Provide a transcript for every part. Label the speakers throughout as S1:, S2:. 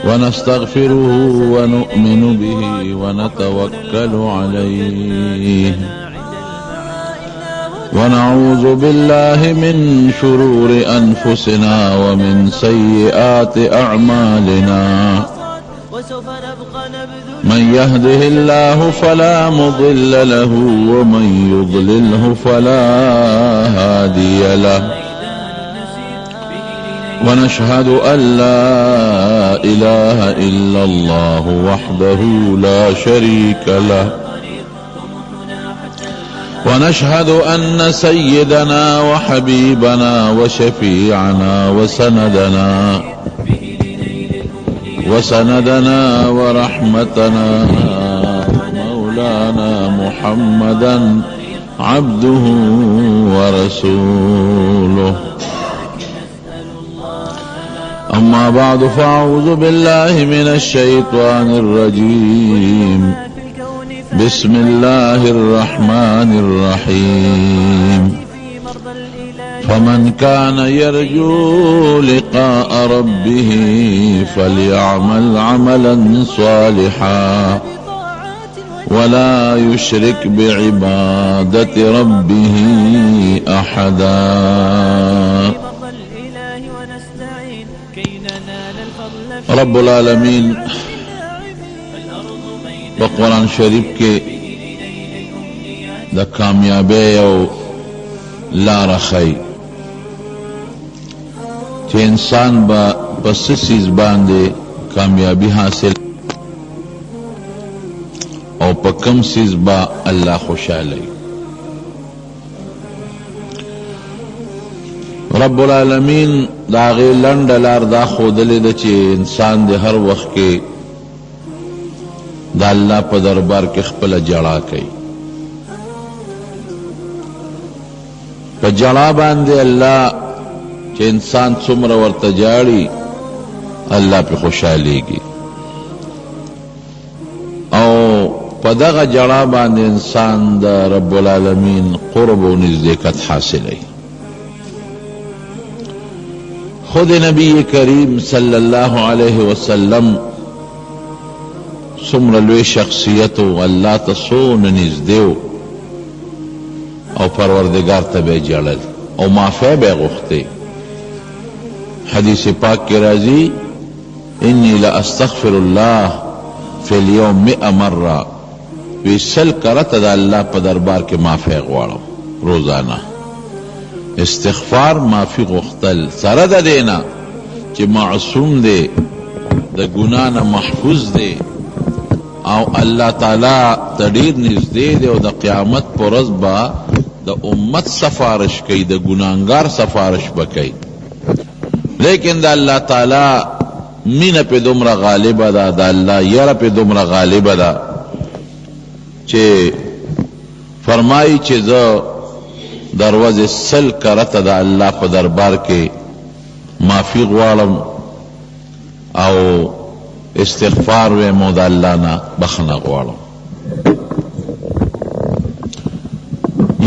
S1: ونستغفره ونؤمن به ونتوكل عليه ونعوذ بالله من شرور أنفسنا ومن سيئات أعمالنا من يهده الله فلا مضل له ومن يضلله فلا هادي له ونشهد أن لا إله إلا الله وحده لا شريك له ونشهد أن سيدنا وحبيبنا وشفيعنا وسندنا ورحمتنا مولانا محمدا عبده ورسوله أما بعد فأعوذ بالله من الشيطان الرجيم بسم الله الرحمن الرحيم فمن كان يرجو لقاء ربه فليعمل عملا صالحا ولا يشرك بعبادة ربه أحدا. رب العالمین بقرآن شریف کے دا کامیابی او لار خی چې انسان با پس سیز باندې کامیابی حاصل او په کم سیز با الله خوشاله. رب العالمین دا غی لنډ لار دا ښودلې ده چې انسان د هر وخت کې د الله په دربار کې خپله جړا کوي. په جړا باندې الله چې انسان څومره ورته جاړي الله پې خوشحالیږي او په دغه جړا باندې انسان د رب العالمین قرب و نزدېکت حاصلوي. خود نبی کریم صلی اللہ علیہ وسلم څومره لوی شخصیت و الله ته څونه نږدې و او پروردگار ته به یې ژړل او معافی به یې غوښتې. حدیث پاک کې راځي انی لاستغفر الله فی اليوم 100 مره، وی 100 کرته د الله په دربار کې معافی غواړم روزانه. استغفار معافی غختل سره د دینا چې معصوم دی د ګناه نه محفوظ دی او الله تعالی ته ډېر نږدې دی او د قیامت په ورځ به د امت سفارش کوي، د ګناهګار سفارش به کوي. لیکن د الله تعالی مینه پې دومره غالبه ده، د الله یره پې دومره غالبه ده چې فرمایي چې زه دروازه 100 کرته د الله په دربار کې معافی غواړم او استغفار ویم او د الله نه بخښنه غواړم.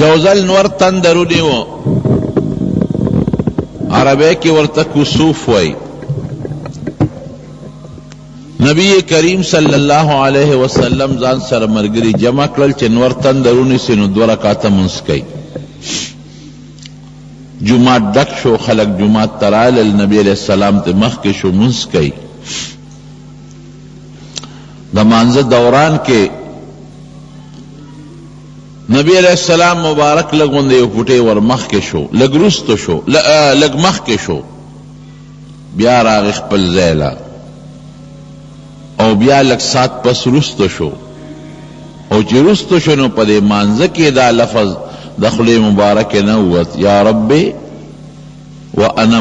S1: یو ځل نور تندر ونیو، عربی کې ورته کسوف وای. نبی کریم صلی الله علیه وسلم ځان سره ملګري جمع کړل چې نور تندر ونیسي نو 2 رکعته لمونځ کوي. جمعات ډک شو، خلق جمعات ترالل، نبی علیہ السلام ته مخکې شو لمونځ کوي. د مانځه دوران کې نبی علیہ السلام مبارک لږ غوندې یو فوټی ور مخکې شو، لږ وروسته شو، لږ مخکې شو، بیا راغی خپل ځای له او بیا لږ سات پس وروسته شو او چې وروسته شو نو په دې مانځه کې دا لفظ د خولې مبارکې نه ووت یا ربي وانا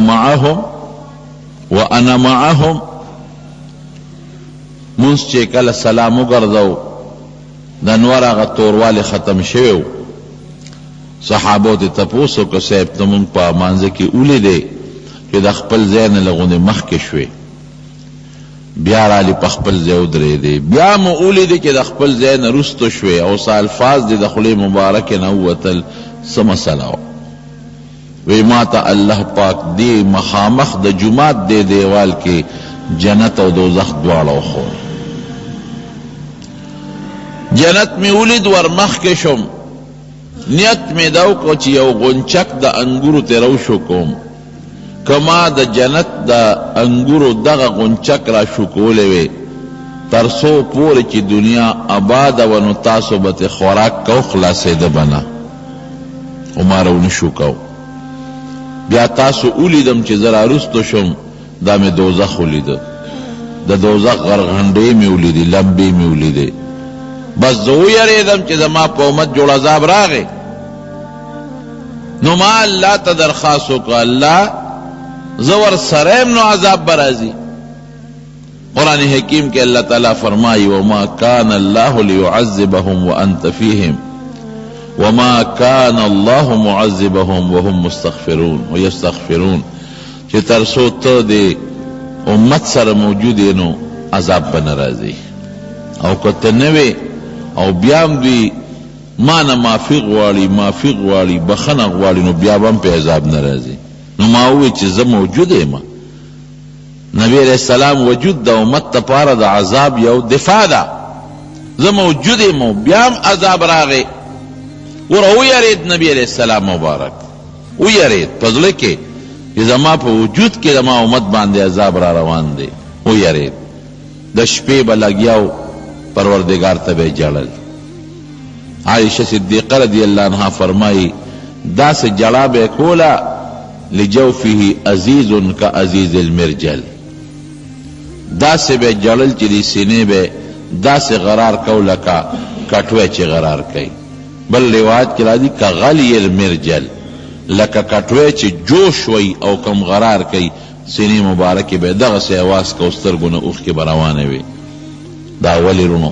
S1: معهم. مونځ چې کله سلام وګرځو د انوار هغه توروالی ختم شوی و. صحابو ته تپوس وکړه صاحب ته مونږ په مانځه کې ولیدې چې د خپل ځای نه لږ غوندې مخکې شوې، بیا رالی په خپل ځای ودرېدې، بیا مو ولیدې چې د خپل ځای نه وروسته شوې او څه الفاظ دې د خولې مبارکې نه ووتل، څه مسله وه. وی ما تا اللہ پاک دی مخامخ د جماعت دے دیوال کے جنت او دوزخ دواړه خو جنت می ولید ور مخ کې شم نیت می داو کو چې یو غنچک د انګورو ته رو شو کوم کما د جنت د انګورو دغه غنچک را شو کولې وي ترسو پورې چې دنیا آباد و نو تاسو به خوراک کو خلاصېده بنا عمر نشو کو بیا تاسو ولیدم چې زرا رستو شم دا می دوزخ ولیده د دوزخ غرغنډې می ولیدې لمبې می ولیدې بس زه ویرېدم چې زما په امت جوړ عذاب راغی نو ما الله ته درخواست وکړه الله زه ورسره یم نو عذاب به راځي قرآن حکیم کې اللہ تعالیٰ فرمائی وما کان اللہ لیعذبهم وانت فیہم وما کان اللہ معذبهم وهم مستغفرون ویستغفرون چې ترسو ته د امت سره موجود نو عذاب به نه راځي او که ته نه وې او بیا هم دوی ما نه معافي غواړي بخنه غواړي نو بیا به هم پې عذاب نه راځي نو ما وویل چې زه موجود یم نبی علیہ السلام وجود دا امت پاره دا عذاب یو دفاع دا زه موجود یم بیا هم عذاب راغی ور ویرید نبی علیہ السلام مبارک ویرید په زړه کې چې زما په وجود کې زما امت باندې عذاب را روان دی ویرید د شپې به لګیاو پروردگار ته به جړل عائشہ صدیقہ رضی اللہ عنہا فرمائی دا سے جڑا بے کولا لجوفه عزیز کا عزیز المرجل دا سے بے جڑل چلی سینے بے دا سے غرار کولا کا کٹوے چی غرار کئی بل روایت کی راضی کا غلی المرجل لکا کٹوے چی جوش وی او کم غرار کئی سینے مبارکی بے دغ سے آواز کا استرگونا اوخ کے بروانے وی دا ولی رونو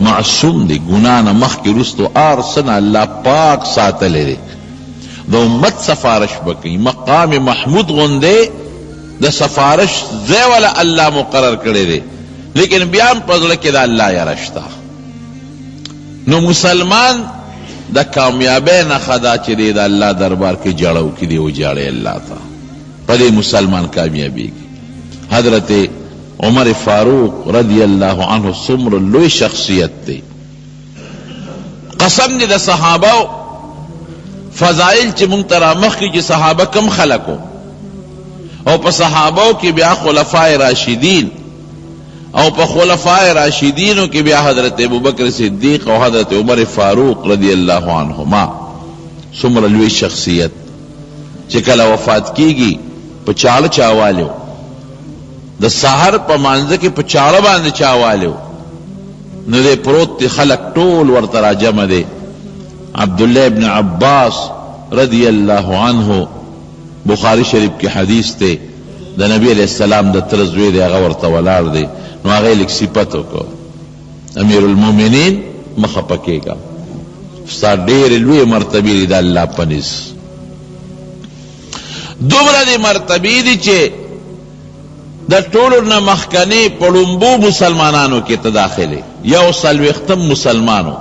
S1: معصوم دی گنانا مخ کی رستو آرسن اللہ پاک ساتلے دی دا امت سفارش بکی مقام محمود غندے دا سفارش زی والا اللہ مقرر کرے دے لیکن بیان پزلکی دا اللہ یا رشتا نو مسلمان دا کامیابی نخدا چی دے دا اللہ دربار کی جڑو کی دے و جاڑے اللہ تا پدے مسلمان کامیابی کی حضرت عمر فاروق رضی اللہ عنہ سمر لوی شخصیت تے قسم دی دا صحابہ فضائل چی منترا مخی چی صحابہ کم خلقو او پا صحابہ کی بیا خلفاء راشدین او پا خلفاء راشدینو کی بیا حضرت ابوبکر صدیق او حضرت عمر فاروق رضی اللہ عنہما سمر لوی شخصیت چکل وفات کی گی پا چال چاوالیو دا سحر پا مانزه کی پا چال باند چاوالیو نو دے پروت تی خلق طول ورطرا جمع دے عبداللہ ابن عباس رضی اللہ عنہ بخاری شریف کی حدیث تے دا نبی علیہ السلام دا ترزوی دے اغا ورطا ولار دے نو آغا لک سپتو کو امیر المومنین مخپکے گا ستا دیر لوی مرتبی دا اللہ پنیس دوبرا دی مرتبی دی چے دا طولو نمخکنی پڑنبو مسلمانانو کی تداخلے یو سلویختم مسلمانو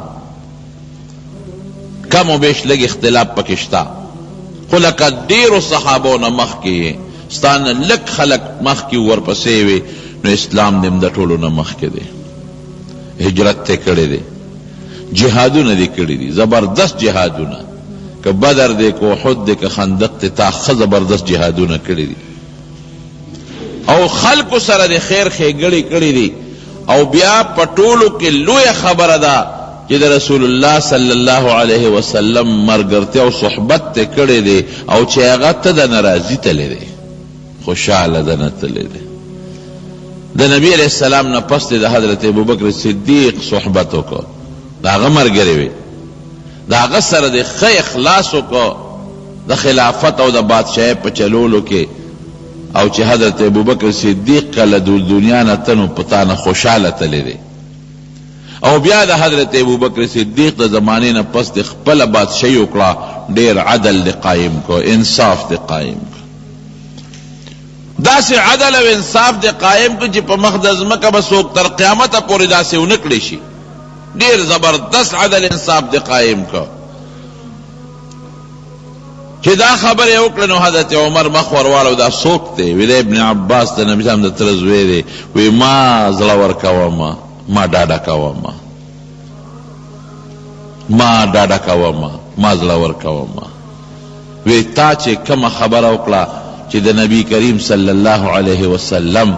S1: کم و بیش لگ اختلاف پکشتا خلقا دیر صحابو نمخ کی ستان لک خلق مخ کی ورپسیوی نو اسلام دیم دا طولو نمخ کی دے ہجرت تے کڑے دے جہادو نا دے کڑی دی زبردست جہادو نا کہ بدر دے کو حد دے کہ خندق تے تا زبردست جہادو نا کڑی دی او خلق سره د خیر خېګړې کړې دي او بیا پټولو کې لوی خبره ده چې د رسول الله صلی الله علیه وسلم مرګرته او صحبت ته کړې دي او چې هغه ته د ناراضي تلې دي خوشاله ده نه تلې دي د نبی علیہ السلام نه پس د حضرت ابوبکر صدیق صحبت وکړه دا هغه مرګري وي دا هغه سره د خې اخلاص وکړه د خلافت او د بادشاہي په چلولو کې او چې حضرت ابوبکر صدیق کله د دنیا نه تنو پتانه خوشاله تللی دی او بیا د حضرت ابوبکر صدیق د زمانې نه پس د خپل بادشاہي وکړه ډیر عدل دی قائم کو انصاف دی قائم کو داسې عدل او انصاف دی قائم کو چې په مخ د ځمکه به څوک تر قیامته پورې داسې ونه کړی شي ډیر زبردست عدل انصاف دی قائم کو چې دا خبر یې وکړه نو حضرت عمر مخ ورواړو دا څوک دی؟ وی د ابن عباس د نبي صاحب د تره زوی دی. وی ما زړه ورکومه، ما ډاډه کومه، ما ډاډه کومه، ما زړه ورکومه. وی تا چې کومه خبره وکړه چې د نبی کریم صلی الله علیه وسلم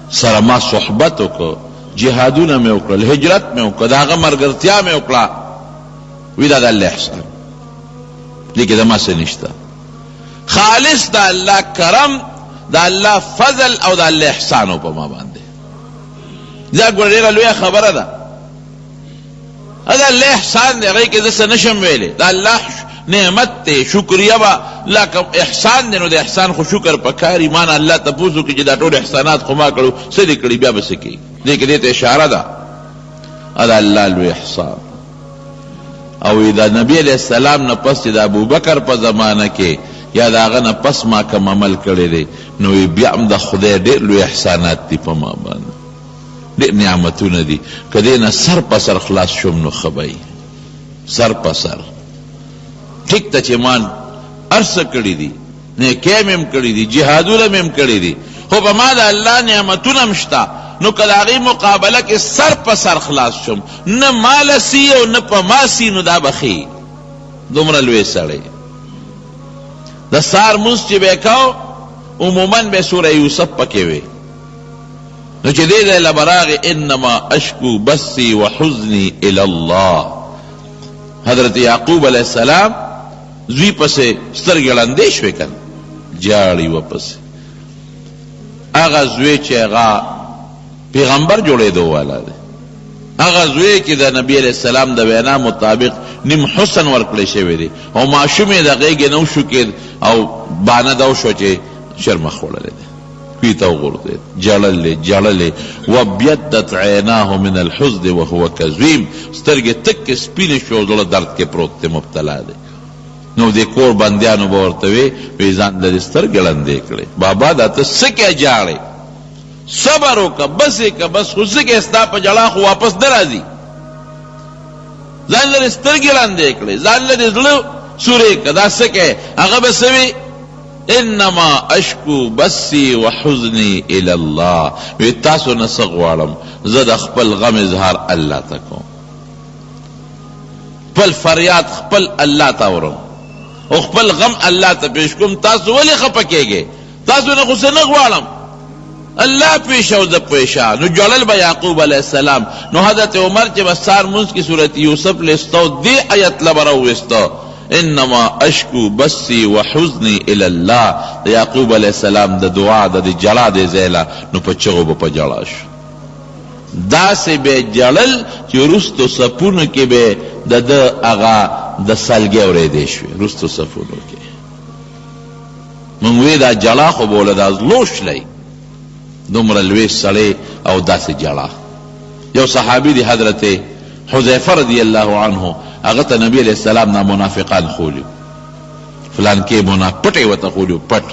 S1: سره ما صحبت وکړه، جهادونه مې وکړل، هجرت مې وکړه، د هغه ملګرتیا مې وکړه، وی دا د الله احسان دې کې زما څه نشته. خالص د الله کرم، د الله فضل او د الله احسان په ما باندې. دا ګوره ډېره لویه خبره ده. دا الله احسان دی، هغې کې زه څه نشم ویلی. د الله نعمت دی، شکریه به لکه احسان دی، نو د احسان خو شکر پکار. ایمان الله تپوس وکړي چې دا ټول احسانات خو ما کړو، څه دې کړي، بیا به څه کوي. دې کې دې ته اشاره ده. دا الله لوی احسان. او دا نبی علیہ السلام نه پس چې د ابوبکر په زمانه کې یا د هغه نه پس ما کوم عمل کړی دی، نو بیا هم د خدای ډېر لوی احسانات دي په ما باندې، ډېر نعمتونه دي. که دې نه سر په سر خلاص شوم نو ښه به وي، سر په سر. ټیک ته چې ما هر څه کړي دي، نیکۍ مې هم کړي دي، جهادونه مې هم کړي دي، خو په ما د الله نعمتونه هم شته. نو که د هغې مقابله کې سر په سر خلاص شم، نه ماله سی او نه په ما سی، نو دا به ښې. دومره لوی سړی. د سهار مونځ چې به یې کو، عموماً به سوره یوسف پکې وي. نو چې دې ځای له به راغې انما اشکو بثي وحزني الی الله. حضرت یعقوب علیہ السلام زوی پسې سترګې ړندې شوې که نه، جاړي ورپسې. هغه زوی چې هغه پیغمبر جوړېدو والا دی، هغه زوی کې د نبی علیہ السلام د وینا مطابق نیم حسن ورکړی شوی دی، او ماشوم یې د غېږې نه وشو کېد او بانه دا وشوه چې شرمخ خوړلی دی، کوی ته وغورځېد، جړلې جړلې. وابیضت عیناه من الحزن وهو کظیم. سترګې تکې سپینې شو، زړه درد کې پروت دی، مبتلا دی. نو دې کور بندیانو به ورته وی ځان لرې سترګې ړندې کړې. بابا دا ته څه کې جاړې؟ صبر وکړه، بس یې که بس، خو څه کې ستا په ژړا خو واپس نه راځي. ځان لرې سترګې ړندې کړې، ځان لرې زړه سورې کړه، دا څه کې؟ هغه به څه وي؟ انما اشکو بثي وحزني الى الله. وی تاسو نه څه غواړم، زه د خپل غم اظهار الله ته کوم، خپل فریاد خپل الله ته اورم او خپل غم الله ته پیش کوم. تاسو ولې خفه کېږئ؟ تاسو نه خو څه نه غواړم، الله پیش او زه پیشه. نو جړل به یعقوب علیہ السلام. نو حضرت عمر چې به سهار مونځ کې صورت یوسف لیستو، دې آیت له به راوویسته، انما اشکو بثي وحزني الى الله. د یعقوب علیہ السلام د دعا د جړا د ځایله نو په چغو به په جړا شو. داسې به جړل چې وروستو صفونو کې به د ده هغه د سلګۍ اورېدې شوې، وروستو صفونو کې. موږ وی دا جړا خو به له دا زلو شلی، دومره لوی سړی او داسې جړا. یو صحابي دی حضرت حذیفه رضی الله عنه، هغه ته نبی علیہ السلام نه منافقان خولیو، فلان کې پټې ورته خولیو، پټ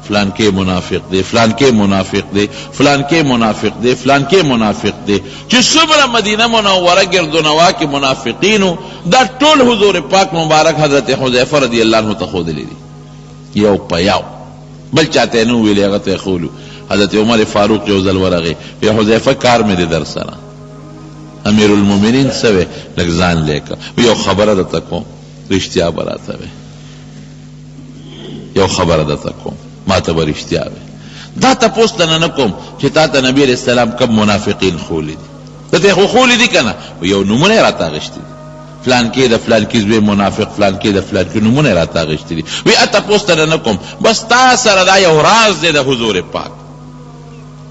S1: فلان کې منافق دی، فلان کې منافق دی، فلان کې منافق دی، فلان کې منافق دی. چې څومره مدینه منوره ګردونوا کې منافقینو، دا ټول حضور پاک مبارک حضرت حذیفه رضی الله عنه ته ښودلی دي، یو په یو، بل چاته نه ویلې، هغه ته ښولو. حضرت عمر فاروق یو ځل ورغی، وی حذیفه کار مې دی در سره، امیر المؤمنین سوی لږ ځان لیکه، یو خبره درته کوم، رښتیا به راته وی، یو خبره درته کوم، ما ته به رښتیا وی. دا تپوس ته نه کوم چې تا ته نبی علیہ السلام کم منافقین خولی دي، ته ته خو خولی دي که نه؟ یو نومونه یې راته اخېستي دي، فلان کې د فلان کې زوی منافق، فلان کې د فلان کې نومونه یې راته اخېستي دي. وی تپوس ته نه کوم، بس تا سره دا یو راز دی د حضور پاک،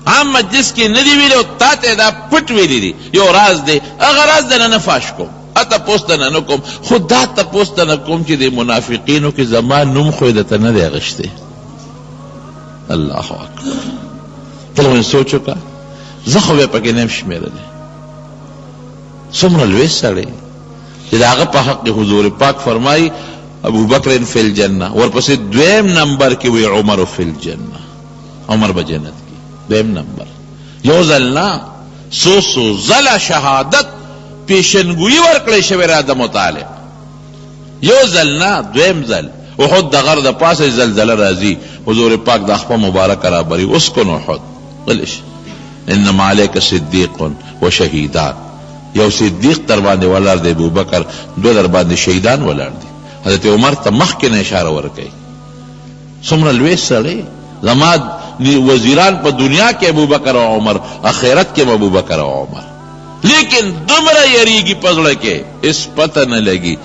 S1: عام مجلس کې نه دی ویلی او تا ته دا پټ ویلی دي، یو راز دی، هغه راز دنه نه فاش کوم، تپوس ته نه کوم. خو دا تپوس ته نه کوم چې د منافقینو کې زما نوم خو یې درته نه دی اخېستی. الله اکبر. ته لږ سوچ وکړه، زه خو بیا پکې نه یم شمېرلی، څومره لوی سړی چې د هغه په حق حضور پاک فرمایي ابوبکر فی الجنه، ورپسې دویم نمبر کې وی عمر فی الجنه، عمر به جنت کې دویم نمبر. یو ځل نه، څو ځله شهادت پیشنګویي ورکړی شوې را د مطالب، یو ځل نه دویم ځل. احد د غر د پاسه زلزله راځي، حضور پاک د خپل مبارک را بری اسکن احد غلش انما علیک صدیق و شهیدان. یو صدیق در باندې ولر دی، ابوبکر دو در باندې شهیدان ولر دی. حضرت عمر ته مخکې نه اشاره ورکړي څومره لوی سړی، زما وزیران په دنیا کې ابوبکر او عمر، اخرت کې ابوبکر او عمر، لیکن دومره یریږي په زړه کې اس پته نه لګي.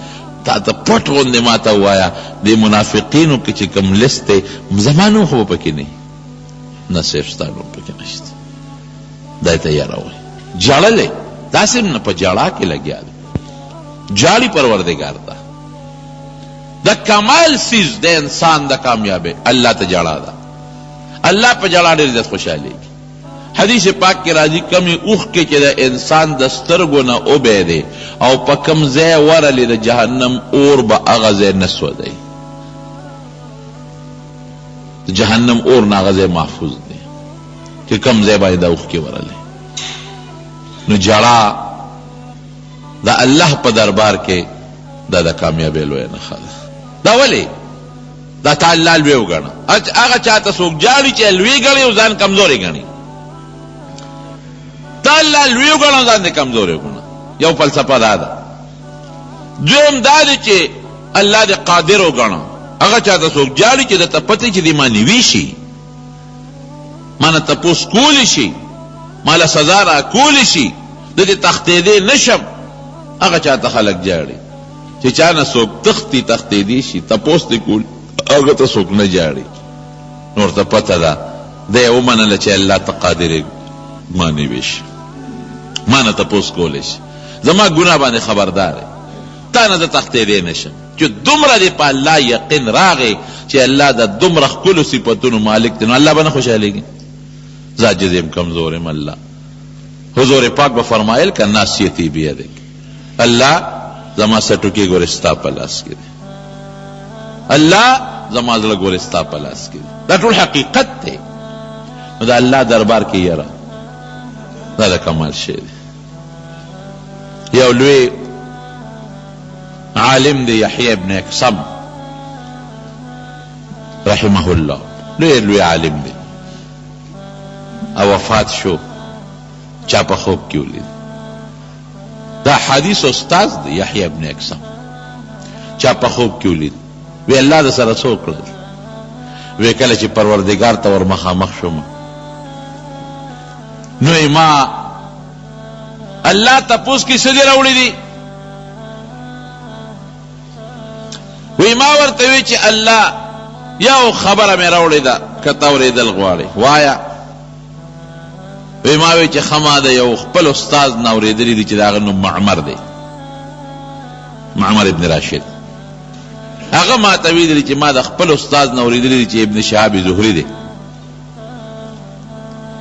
S1: تا ته پټ غوندې ما ته ووایه د منافقینو کې چې کوم لست دی زما نوم خو به پکې نه نه صرف ستا نوم پکې نشته. دا ته یاره وایي جاړلی داسې نه په جاړه کې لګیا دی، جاړي پروردګار ته. د کمال سیز د انسان د کامیابی الله ته جاړه ده. الله په جاړه ډېر زیات خوشحالېږي. حدیث پاک کې راځي کمی اوښ کې چې د انسان د سترګو نه اوبی دی او په کم ځای ورلی د جهنم اور به هغه ځای نه سوځي. د جهنم اور نه هغه ځای محفوظ دی چې کم ځای باندې د اوښ کې ورلی. نو جاړه د الله په دربار کې دا د کامیابی لویه نښه ده. دا ولې؟ دا تا الله لوی وګڼه. هغه چاته څوک جاړي چې لوی ګڼي او ځان کمزوري ګڼي. تا الله لوی وګڼه ځان دې کمزوري وګڼه. یو فلسفه دا ده. دویم دا دی چې الله دې قادر وګڼه. هغه چاته څوک جاړي چې درته پته چې دې ما نیوي شي، ما نه تپوس کولی شي، ما له سزا را کولی شي، د دې تښتېدی نشم. هغه چاته خلک جاړي چې چا نه څوک تښتېدی شي، تپوس دې کول هغه ته څوک نه جاړي. نو ورته پته ده دی ومنله چې الله ته قادر ما نیوي شي، ما نه تپوس کولی شي، زما ګناه باندې خبردار دی، تا نه زه تښتېدی نشم. چې دومره دې په الله یقین راغی چې الله د دومره ښکلو صفتونو مالک دی، نو الله به نه خوشحالېږي. زه عاجز یم، کمزور یم. الله حضور پاک به فرمایل که ناصیتي بیدک، الله زما سټوکې ګورې ستا په لاس کې دی، الله زما زړه ګورې ستا په لاس کې دی. دا ټول حقیقت دی. نو د الله دربار کې یره دا د کمال شی دی. یو لوی عالم دی یحیی ابن اقسم رحمه الله، لوی عالم دی او وفات شو. چا په خوب کې ولید. دا حدیث استاد دی یحیی ابن اقسم. چا په خوب کې ولید. وی الله د سره څه وکړل؟ وی کله چې پروردګار ته ور مخامخ شوم نو ما الله تپوس کې څه دې راوړي دي؟ وی ما ورته وی چې الله یو خبره مې راوړې ده، که ته اورېدل غواړې وایه. وی ما وی چې خما د یو خپل استاد نه اورېدلي دي چې د هغه نوم معمر دی، معمر ابن راشد. هغه ما ته ویلي چې ما د خپل استاد نه اورېدلي دي چې ابن شهاب زهري دی.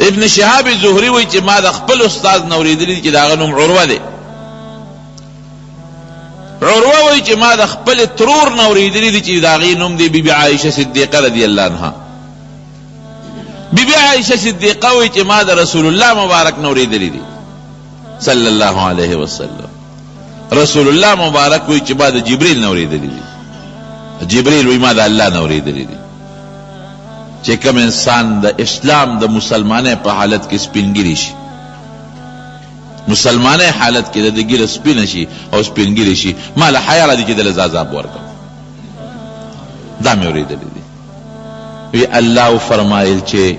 S1: ابن شهاب زهري وی چې ما د خپل استاد نه اورېدلي دي چې د هغه نوم عروه دی. عروه وی چې ما د خپل ترور نه اورېدلي دي چې د هغې نوم دی بی بی عایشه صدیقه رضی الله عنها. بی بی عایشه صدیقه وی چې ما د رسول الله مبارک نه اورېدلي دي صلی الله علیه وسلم. رسول الله مبارک وی چې ما د جبریل نه اورېدلي دي. جبریل وی ما د الله نه اورېدلي دي. چې کوم انسان د اسلام د مسلمانۍ په حالت کې سپینګیری شي، مسلمانۍ حالت کې د ګیره سپینه شي او سپینګیری شي، ما له حیا راځي چې دله عذاب ورکړم. دا مې اورېدلي دي. وی الله فرمایل چې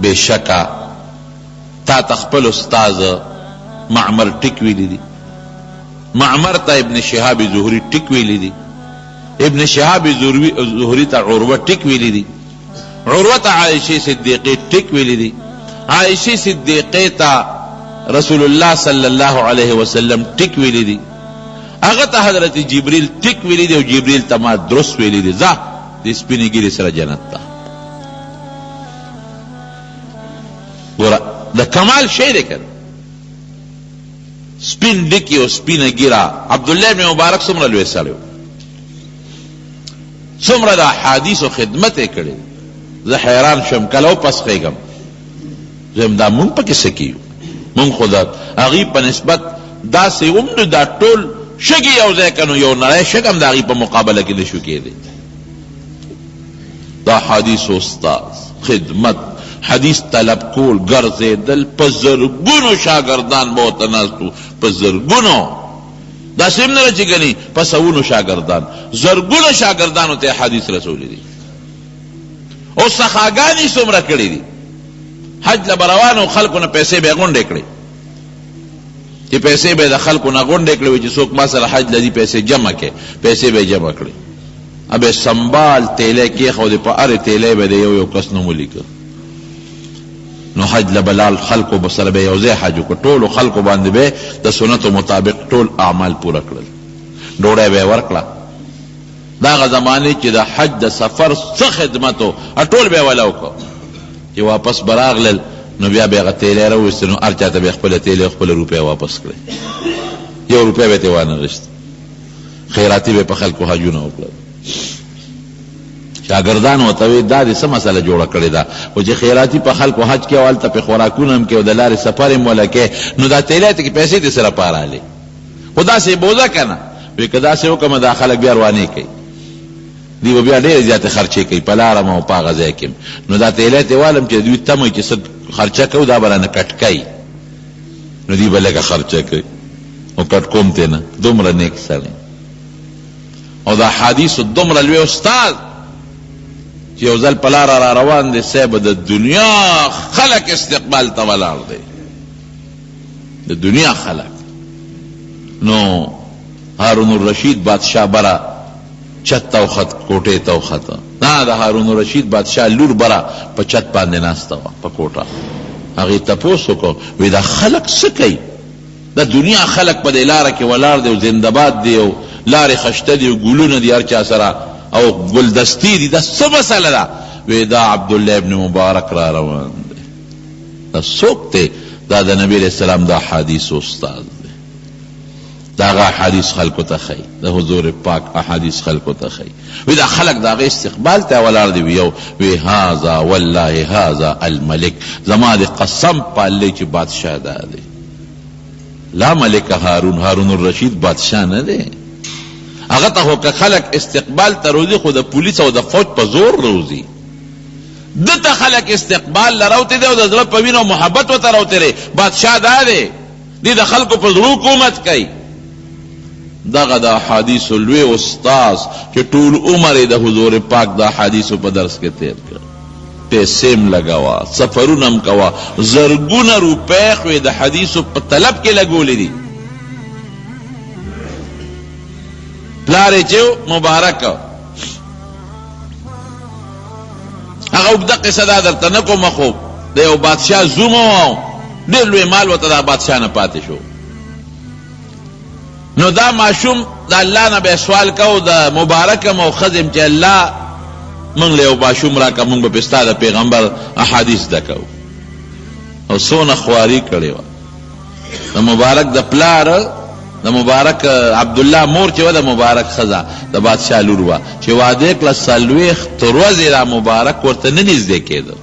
S1: بېشکه تا ته خپل استاذ معمر ټیک ویلي دي. معمر ته ابن شهاب زهري ټیک ویلي دي. ابن شهاب زهري ته عروه ټیک ویلي دي. عروه ته عائشه صدیقه ټیک ویلي دي. عائشه صدیقه ته رسول الله صلی الله علیه وسلم ټیک ویلي دي. هغه ته حضرت جبریل ټیک ویلي دي او جبریل ته ما درست ویلي دي ځه د سپینې ګیرې سره جنت ته. ګوره د کمال شی دی که سپین ډکي او سپینه ګیره. عبدالله بن مبارک څومره لوی سړی و، څومره د احادیثو خدمت یې کړی. زه حیران شم کله وپسخېږم زم دا مونږ پکې څه کیو؟ مونږ خو د هغې په نسبت داسې هم نو دا ټول شګې یو ځای که نو یو نړۍ شګ هم د هغې په مقابله کې نه شو کېدی. دا حدیث استاد خدمت حدیث طلب کول ګرځېدل په زرګونو شاګردان به ورته ناست وو، په زرګونو، داسې هم نه ده چې ګنې په سوونو شاګردان، زرګونو شاګردانو ته حدیث رسولی دي. او سخاګانې څومره کړي دي. حج له به روانو خلکو نه پیسې به یې غونډې کړې، چې پیسې به یې د خلکو نه غونډې کړې وي چې څوک ما سره حج لدي پیسې جمع کړي، پیسې به یې جمع کړې، ابې سنبال تیلی کېښودې، په هرې تیلی به د یو یو کس نوم ولیکه. نو حج لبلال خلقو بسر به یوځای حج وکړ، ټولو خلقو باندې به د سنتو مطابق ټول اعمال پوره کړل، ډوډۍ به یې ورکړه. د هغه زمانې چې د حج د سفر څه خدمت و ټول به یې وله وکړو. چې واپس به راغلل نو بیا به یې هغه تیلی راویستې، نو هر چا ته به یې خپله تیلی خپله روپۍ واپس کړې، 1 روپۍ به یې ترې وانغېسته. خیراتي به یې په خلکو حجونه وکړل. شاگردان ورته وی دا دې څه مسله جوړه کړې ده، خو چې خیراتي په خلکو حج کې او هلته پې خوراکونه هم کې او د لارې سفر هم وله کې، نو دا تیلی ته کې پیسې دې سره پارالې، خو داسې یې بوزه که نه. وی که داسې وکړمه دا خلک بیا روانې کوي، دوی به بیا ډېرې زیاتې خرچې کوي په لاره م او په هغه ځای کې. نو دا تیلی ته یې والم چې دوی تمه چې څه خرچه کوو دا به رانه کټ کوي، نو دوی به لږه خرچه کوي او کټ کوم تی نه. دومره نیک سړی او دا حدیثو دومره لوی استاد چې یو ځل په لاره را روان دی، صاحب د دنیا خلق استقبال ته ولاړ دی، د دنیا خلق. نو هارون الرشید بادشاہ برا چت ته وخت، کوټې ته وخته، نه د هارون الرشید بادشاہ لور برا په چت باندې ناسته وه په کوټه. هغې تپوس وکړو، وی دا خلق څه کوي؟ د دنیا خلق په دې لاره کې ولاړ دی او زنده‌باد دی او لارې خشته دي او ګلونه دي هر چا سره او گلدستی دی، دا څه مسله ده؟ وی دا عبدالله ابن مبارک را روان دی. دا څوک دی؟ دا د نبی علیہ السلام دا حدیث استاد دی. دا هغه حدیث خلکو ته ښیي، د حضور پاک احادیث خلکو ته ښیي. وی دا خلک د هغې استقبال ته ولاړ دی. یو وی هذا والله هذا الملک، زما د قسم په الله چې بادشاه دا دی، لا ملک هارون الرشید بادشاه نه دی. هغه ته خو که خلک استقبال ته روزي، خو د پولیس او د فوج په زور روزي. دته خلک استقبال لراوتی دی او د زړه په وینه او محبت ورته راوتی دی. بادشاه دا دی، دی د خلکو په زړه حکومت کوي. دغه د احادیثو لوی استاذ چې ټول عمر یې د حضور پاک د احادیثو په درس کې تیر کړ، پیسې هم لګوه، سفرونه هم کوه، زرګونه روپۍ خو یې د حدیثو په طلب کې لګولې دي. پلار یې چې مبارک، هغه اوږده قصه دا درته نه کومه، خو د یو بادشاه زوم و، ډېر لوی مال ورته دا بادشاه نه پاتې شو. نو دا ماشوم د الله نه به سوال کو، د مبارک مو ښځې چې الله موږ له یو ماشوم راکړه، موږ به پې ستا د پیغمبر احادیث زده کوو. او څونه خواري کړې وه د مبارک د پلار، د مبارک عبدالله مور چې وه د مبارک ښځه د بادشاه لور وه، چې واده کړه 40 ورځې را مبارک ورته نه نږدې کېده،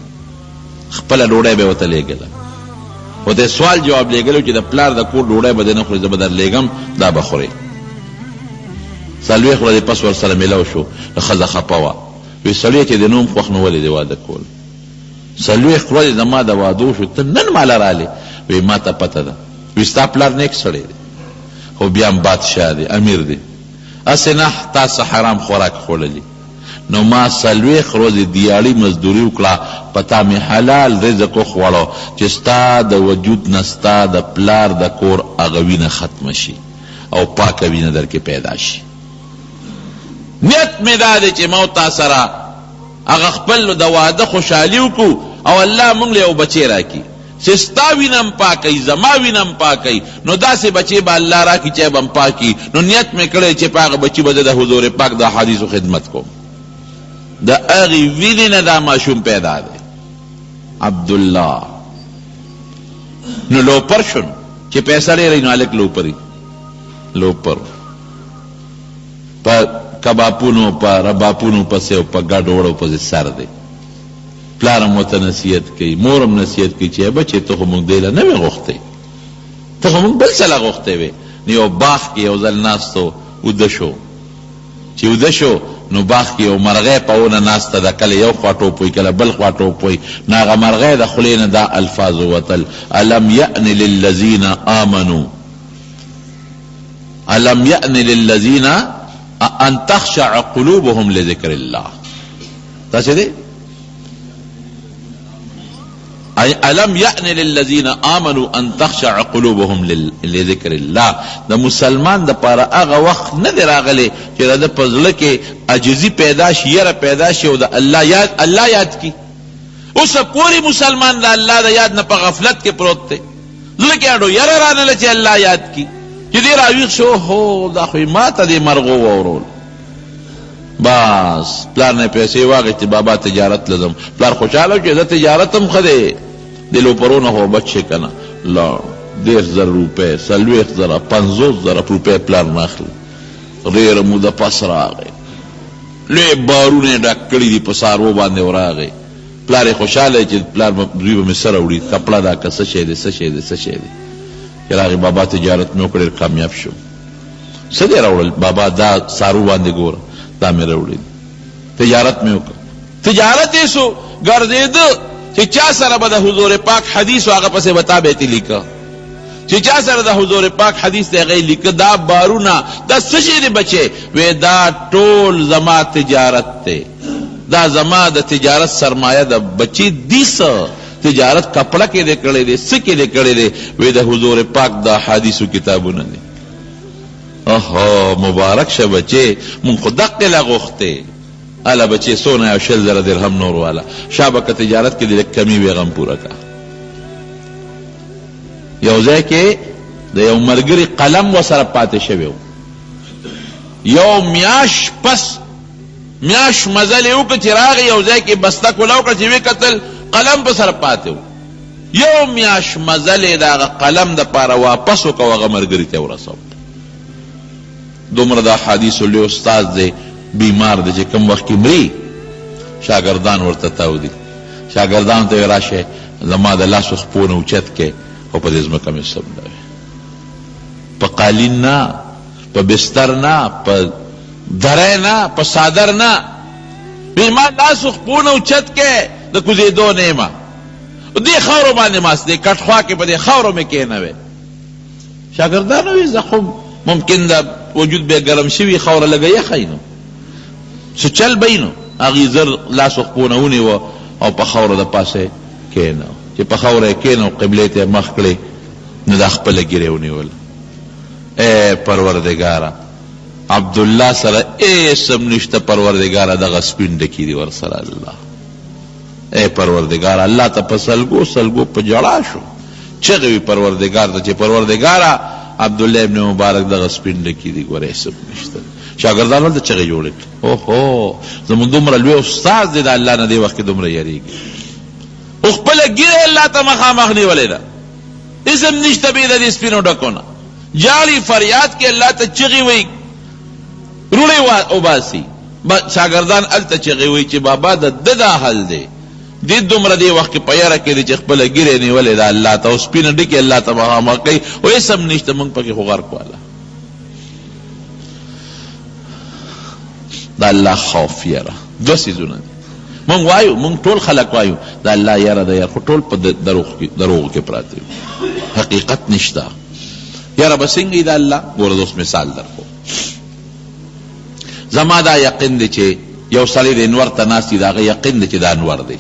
S1: خپله ډوډۍ به یې ورته لېږله. ورته سوال جواب لېږلو چې د پلار د کور ډوډۍ به دې نه خورې، زه به در لېږم دا به خورې. 40 ورځې پس ورسره میلاو شو، ښځه خفه وه. وی سړی چې د نوم خوښ نو ولې دې واده کول؟ 40 ورځې زما د واده شو، ته نن ماله رالې؟ وی ما ته پته ده. وی ستا پلار نیک سړی دی، خو بیا هم بادشاه دی، امیر دی، هسې نه تاسو حرام خوراک خوړلي. نو ما 40 ورځې دیاړي مزدوري وکړه، په تا مې حلال رزق وخوړو چې ستا د وجود نه ستا د پلار د کور هغه وینه ختمه شي او پاکه وینه در کې پیدا شي. نیت مې دا دی چې ما تا سره هغه خپل د واده خوشحالي وکړو او الله موږ له یو بچی راکړي چې ستا وینم پاکوي، زما وینم پاکوي. نو داسې بچی به الله راکړي چې به هم پاکي. نو نیت مې کړی چې په هغه بچي به زه د حضور پاک د حدیثو خدمت کوم. د هغې وینې نه دا ماشوم پیدا دی عبدالله. نو لوپر شو چې پیسه ډېرې نو هلک لوپري، لوپر په کباپونو په رباپونو پسې او په ګډ وړو پسې سر دی. پلار هم ورته نصیحت کوي، مور هم نصیحت کوي چې بچې ته خو موږ دی له نه وې غوښتی، ته خو موږ بل څه له غوښتی وې. نو یو باغ کې یو ځل ناست و، اوده شو. چې اوده شو نو باغ کې یو مرغۍ په ونه ناسته ده، کله یو خوا ټوپوي کله بل خوا ټوپوي، نو هغه مرغۍ د خولې نه دا الفاظ ووتل: الم یأن للذین آمنوا، الم یأن للذین ان تخشع قلوبهم لذکر الله. تاسې دی الم یأن للذین آمنوا ان تخشع قلوبهم لذکر الله. د مسلمان د پاره هغه وخت نه دی راغلی چې د په زړه کې عاجزي پیدا شي، یره پیدا شي او د الله یاد کی. اوس پوری مسلمان د الله د یاد نه په غفلت کې پروت دی، زړه کې اډو یره رانه چې الله یاد کی، چې دې راویښ شو هو دا خو ما ته دې مرغو واورول، بس پلار نه پیسې واغېستې، بابا تجارت لزم. پلار خوشحاله چې زه تجارت هم ښه دی، د لوپرونه خو بچ شي که نه، لا 10,000 روپۍ 40,000 50,000 روپۍ پلار نه اخلي. ډېره موده پس راغی، لوی بارونه یې ډک کړي دي په څاروو باندې وراغی. پلار یې خوشحاله چې پلار دوی به مې سره وړي، کپړه دا که څه شی دی څه شی دی څه شی دی. چې راغی بابا تجارت مې وکړ، ډېر کامیاب شو. څه دی راوړل؟ بابا دا څارو باندې ګوره، دا مې راوړي، تجارت مې وکړ. تجارت یې سو ګرځېده چې چا سره به د حضور پاک حدیث و هغه پسې به تا بیتې لیکه، چې چا سره د حضور پاک حدیث دی هغه یې لیکه. دا بارونه دا څه شی دی بچې؟ وی دا ټول زما تجارت دی، دا زما د تجارت سرمایه ده بچې. دي څه تجارت کپړه کې دی کړی دی، څه کې دی کړی دی؟ وی د حضور پاک د حدیثو کتابونه دي. اوهو مبارک شه بچې، مونږ خو دقې لا غوښتې. اله بچې سونه یو 100,000 درهم نور والا شابه که تجارت کې د لږ کمی وي غم پوره کا. یو ځای کې د یو ملګري قلم ورسره پاتې شوی و، یو میاش پس میاش مزل یې وکړه چې راغی یو ځای کې بسته کولا وکړه چې ویې کتل قلم په سره پاتې و. یو میاش مزل یې د هغه قلم دپاره واپس وکړه او هغه ملګري ته یې ورسو. دومره د احادیثو لوی استاد دی، بیمار دی، چې کم وخت کې مري شاګردان ورته تاودي، شاګردان ته یې راشه زما د لاسو خپونه اوچت کې او په دې ځمکه مې سمدوي، په قالین نه، په بستر نه، په دری نه، په صادر نه، ما لاسو خپونه اوچت کې د کوزېدو نه یمه، دې خاورو باندې ماست دی کټ خوا کې په دې خاورو مې کېنوې. شاګردان وایي زه خو ممکن دا وجود به ګرم شوي خاوره لږه یخی نو څه چل به نو هغې زر لاسو خپونه ونیوه او په خاوره د پاسه کېنو، چې په خاوره یې کېنو قبلې ته یې مخ کړې نو دا خپله ګیرې ونیوله. ای پروردګاره عبدالله سره اسم نشته، پروردګاره دغه سپین ډکي دي ورسره الله. ای پروردګاره الله ته په سلګو سلګو په جړا شو، چغې وي پروردګار ته چې پروردګاره عبدالله ابن مبارک دغه سپین ډکي دي، ګوره اسم نشته. شاګردان ولته چغې جوړې کړې، اوهو زمونږ دومره لوی استاد دی د الله نه دې وخت کې دومره یېرېږي، خو خپله ګیره الله ته مخامخ نیولې ده، اسم نشته بې د دې سپینو ډکو نه. جاړي فریاد کې الله ته چغې وایي، روڼې وباسي. شاګردان هلته چغې وایي چې بابا د ده دا حل دی، دې دومره دې وخت کې په یاره کې دی چې خپله ګیرې نیولې ده الله ته او سپینه ډکې الله ته مخامخ کوي او اسم نشته، موږ پکې خو غرق واله. دا الله خوف یره دو څیزونه دي. مونږ وایو، مونږ ټول خلک وایو دا الله یره ده یره، خو ټول په دروغو کې پراته وي، حقیقت نشته. یره به څنګه د الله؟ ګوره اوس مثال درکو. زما دا یقین دی چې یو سړی د انور ته ناست دی، د هغه یقین دی چې دا انور دی.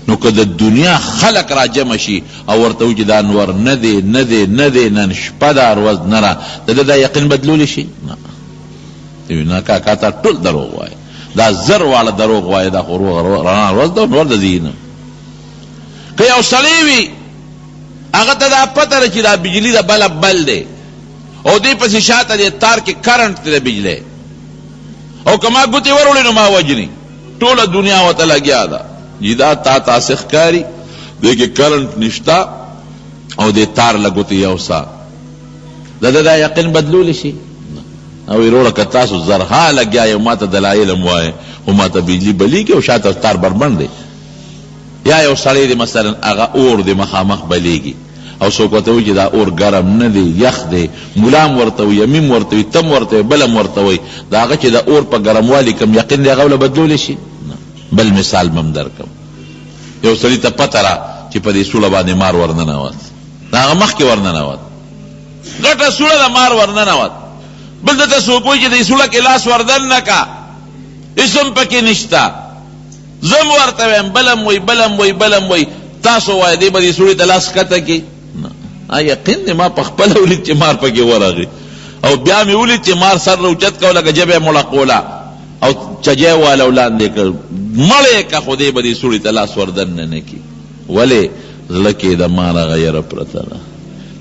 S1: نو که د دنیا خلق را جمع شي او ورته وایي چې دا انور نه دی نه دی نه دی، نن شپه ده ورځ نه را، د ده دا یقین بدلولی شي؟ نه. نه کاکا ته ټول دروغ وایي، دا زر واړه دروغ وایي، دا خو رڼا ورځ ده نور د ځي نه. که یو سړی وي هغه ته دا پته ده چې دا بجلي د بلب بل دی او دې پسې شاته دې تار کې کرنټ دی د بجلی، او که ما ګوتې وروړې نو ما وجني، ټوله دنیا ورته لګیا ده. دا تا تاسې ښکاري دې کې کرنټ نشته او دې تار له ګوتې یو سا، د ده دا یقین بدلولی شي؟ او وروړه که تاسو زرها لګیا یو ما ته دلایل هم وایې خو ما ته بجلي بلیږي او شاته تار بربند دی. یا یو سړی دی مثلا هغه اور دی مخامخ بلیږي او څوک ورته وایي چې دا اور ګرم نه دی، یخ دی، ملام ورته وایي، میم ورته وایي، تم ورته وایي، بلم ورته وایي، د هغه چې د اور په ګرموالي کم یقین دی هغه له بدلولی شي. بل مثال مم درکم، یو سړي ته پته را چې په دې سوړه باندې مار ورننوت، د هغه مخکې ورننوت، ګټه سوړه د مار ورننوت، بل دته څوک وایي چې دې سوړه کې لاس وردن نه کا، اسم پکې نشته، زم ورته وایم، بلم وایي بلم وایي بلم وایي، تاسو وایي دی به دې سوړې ته لاس کته کړي؟ یقین دی ما په خپله ولید چې مار پکې ورغی، او بیا مې ولید چې مار سر راوچت کو لکه ژبه یې مړقوله او چجی والا ولاندې کړ، مړ یې که خو دی به دې سوړې ته لاس وردن نه کړي. ولې؟ زړه کې د مار هغه یره پرته ده،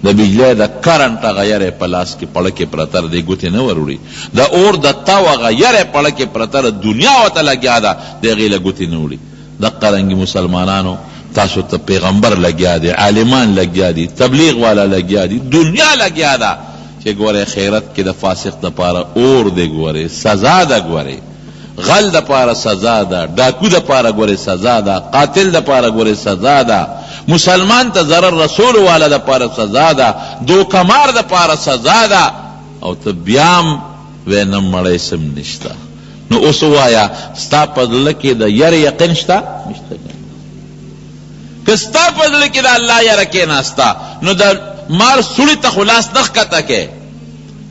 S1: د بجلی د کرنټ هغه یره په لاس کې پړکې پرته ده، دی ګوتې نه ور وړي، د اور د تاو هغه یره پړکې پرته ده، دنیا ورته لګیا ده، د هغې له ګوتې نه وړي. دقه رنګې مسلمانانو تاسو ته پیغمبر لګیا دی، عالمان لګیا دي، تبلیغ والا لګیا دي، دنیا لګیا ده چې ګوره خیرت کې د فاسق دپاره اور دی، ګوره سزا ده، ګوره غل دپاره سزا ده، ډاکو دپاره ګوره سزا ده، قاتل دپاره ګوره سزا ده، مسلمان ته ضرر رسول والا دپاره سزا ده، دوکمار دپاره سزا ده، او ته بیام وی نه مړی سم نشته. نو اوس ووایه ستا په زړه کې د یرې یقین شته؟ نشته. که ستا په زړه کې د الله یره کېناسته نو د مار سوړي ته خو لاس نه ښکته کې،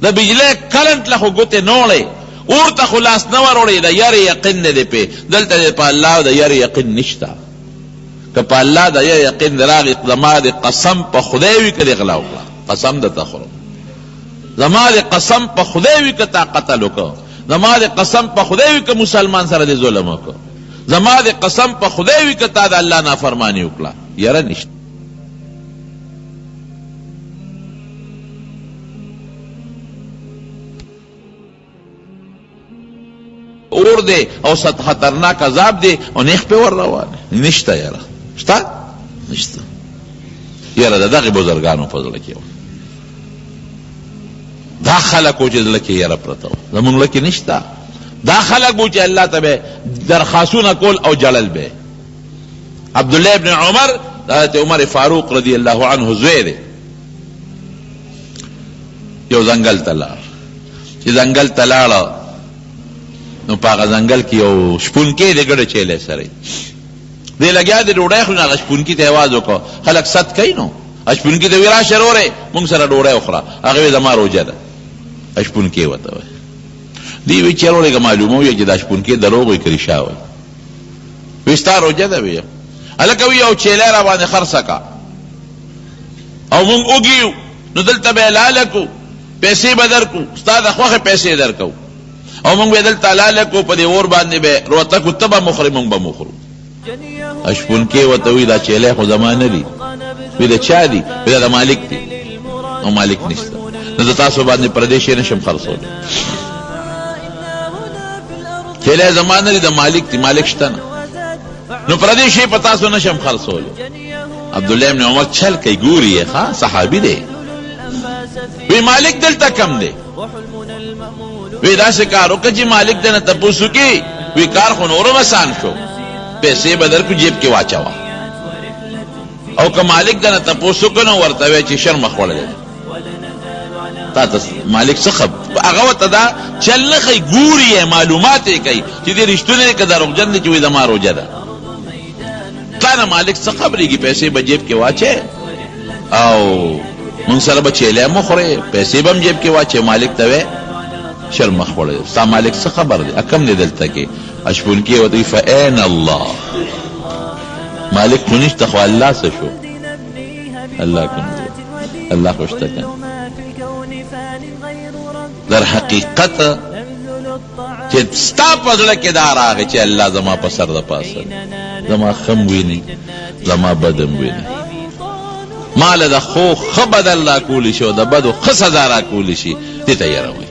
S1: د بجلی کرنټ له خو ګوتې نه وړې، اور ته خو لاس نه ور وړې، د یرې یقین نه دی پې. دلته په الله د یرې یقین نشته. که په الله د یرې یقین راغی، زما د قسم په خدای وي که دې غلا وکړه، قسم درته خورم، زما د قسم په خدای وي که تا قتل وکړه، زما د قسم په خدای وي که مسلمان سره دې ظلم وکړه، زما د قسم په خدای وي که تا د الله نافرمانی وکړه، یره نشته. اور دی او خطرناک عذاب دی او نیخ پې ور روانه، نشته یره، شته؟ نشته. یره د دغې بزرګانو په زړه کې وه، دا خلک و چې زړه کې یره پرته وه، زمونږ زړه کې نشته. دا خلق بو چې الله ته به درخواستونه کول او جلل به. عبدالله ابن عمر حضرت عمر فاروق رضی الله عنه زوی دی، یو ځنګل ته لاړ، چې ځنګل ته لاړه نو په هغه ځنګل کې یو شپونکی دی ګډه چیلی سره دی لګیا دی ډوډۍ خوري، نو هغه شپونکي ته یې آواز وکړه، خلک ست کوي، نو شپونکي ته وایي راشه وروری مونږ سره ډوډۍ وخوره، هغه وایي زما روژه ده، شپونکي ورته وایي. دی وی چیرې ورګه معلومه وي چې دا شپونکي دروغ وي که رښتیا وایي، وایي ستا روژه ده وایي، هلکه وایي یو چیلی را باندې خرڅه کا او مونږ وږي یو، نو دلته به یې لاله کړو، پیسې به درکړو، ستا د خوښې پیسې درکوو، او مونږ به دلته لاله کړو، په دې اور باندې به روته کړو، ته به مخورې مونږ به مخورو. شپونکي ورته وایي دا چیلی خو زما نه دي، وایي د چا دي؟ وایي دا د مالک دي، او مالک نشته، نو د تاسو باندې پردې شی نشم خرڅولی، چیلی زما نه دي، د مالک دي، مالک شته نه، نو پردې شی په تاسو نشم خرڅولی. عبدالله ابن عمر چل کوي، ګوري یې، ښه صحابي دی، وی مالک دلته کم دی، وی داسې کار وکړه چې مالک دې نه تپوس وکړي، وی کار خو نورم آسان شو، پیسې به درکړو جیب کې واچوه، او که مالک دې نه تپوس وکړه نو ورته وایه چې شرمه خوړلی تا ته مالک څه هغه ورته دا چل نه ښایي، ګوري یې، معلومات یې کوي چې دې رښتونی دی که دروغجن دی، چې وایي زما روژه ده. تا نه مالک څه خبرېږي، پیسې به جیب کې واچې او مونږ سره به چیلی هم وخورې، پیسې به هم جیب کې واچې، مالک ته وایې شرمه خوړلی، ستا مالک څه خبر دی، کم دی دلته کې؟ شپونکي ورته وایي فأین الله، مالک خو نشته، خو الله څه شو؟ الله کوم دی، الله خو شته که در حقیقت چې ستا په زړه کې دا راغی چې الله زما په سر د پاسه زما خم ویني، زما بدم ویني، ما له د خو ښه بدل را کولی شي او د بدو ښه سزا را کولی شي، دې ته یې راوایي.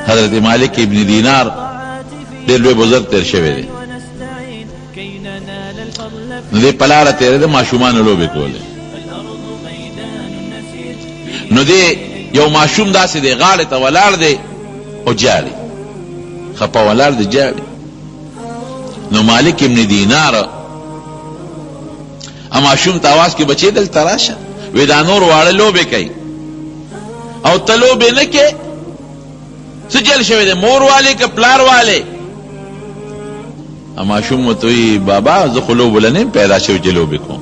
S1: حضرت مالک ابن دینار ډېر لوی بزرګ تېر شوی دی، نو دې په لاره تېرېده، ماشومانو لوبې کولې، نو دې یو ماشوم داسې دی غاړې ته ولاړ دی او جاړي، خپه ولاړ دی جاړي. نو مالک ابن دینار ماشوم ته آواز کې بچې دلته راشه، وی دا نور واړه لوبې کوي او ته لوبې نه کې، څه چل شوی دی، مور والے که پلار والے؟ ماشوم ورته وی بابا زه خو لوبو له نه پیدا شوی چې لوبې کوم.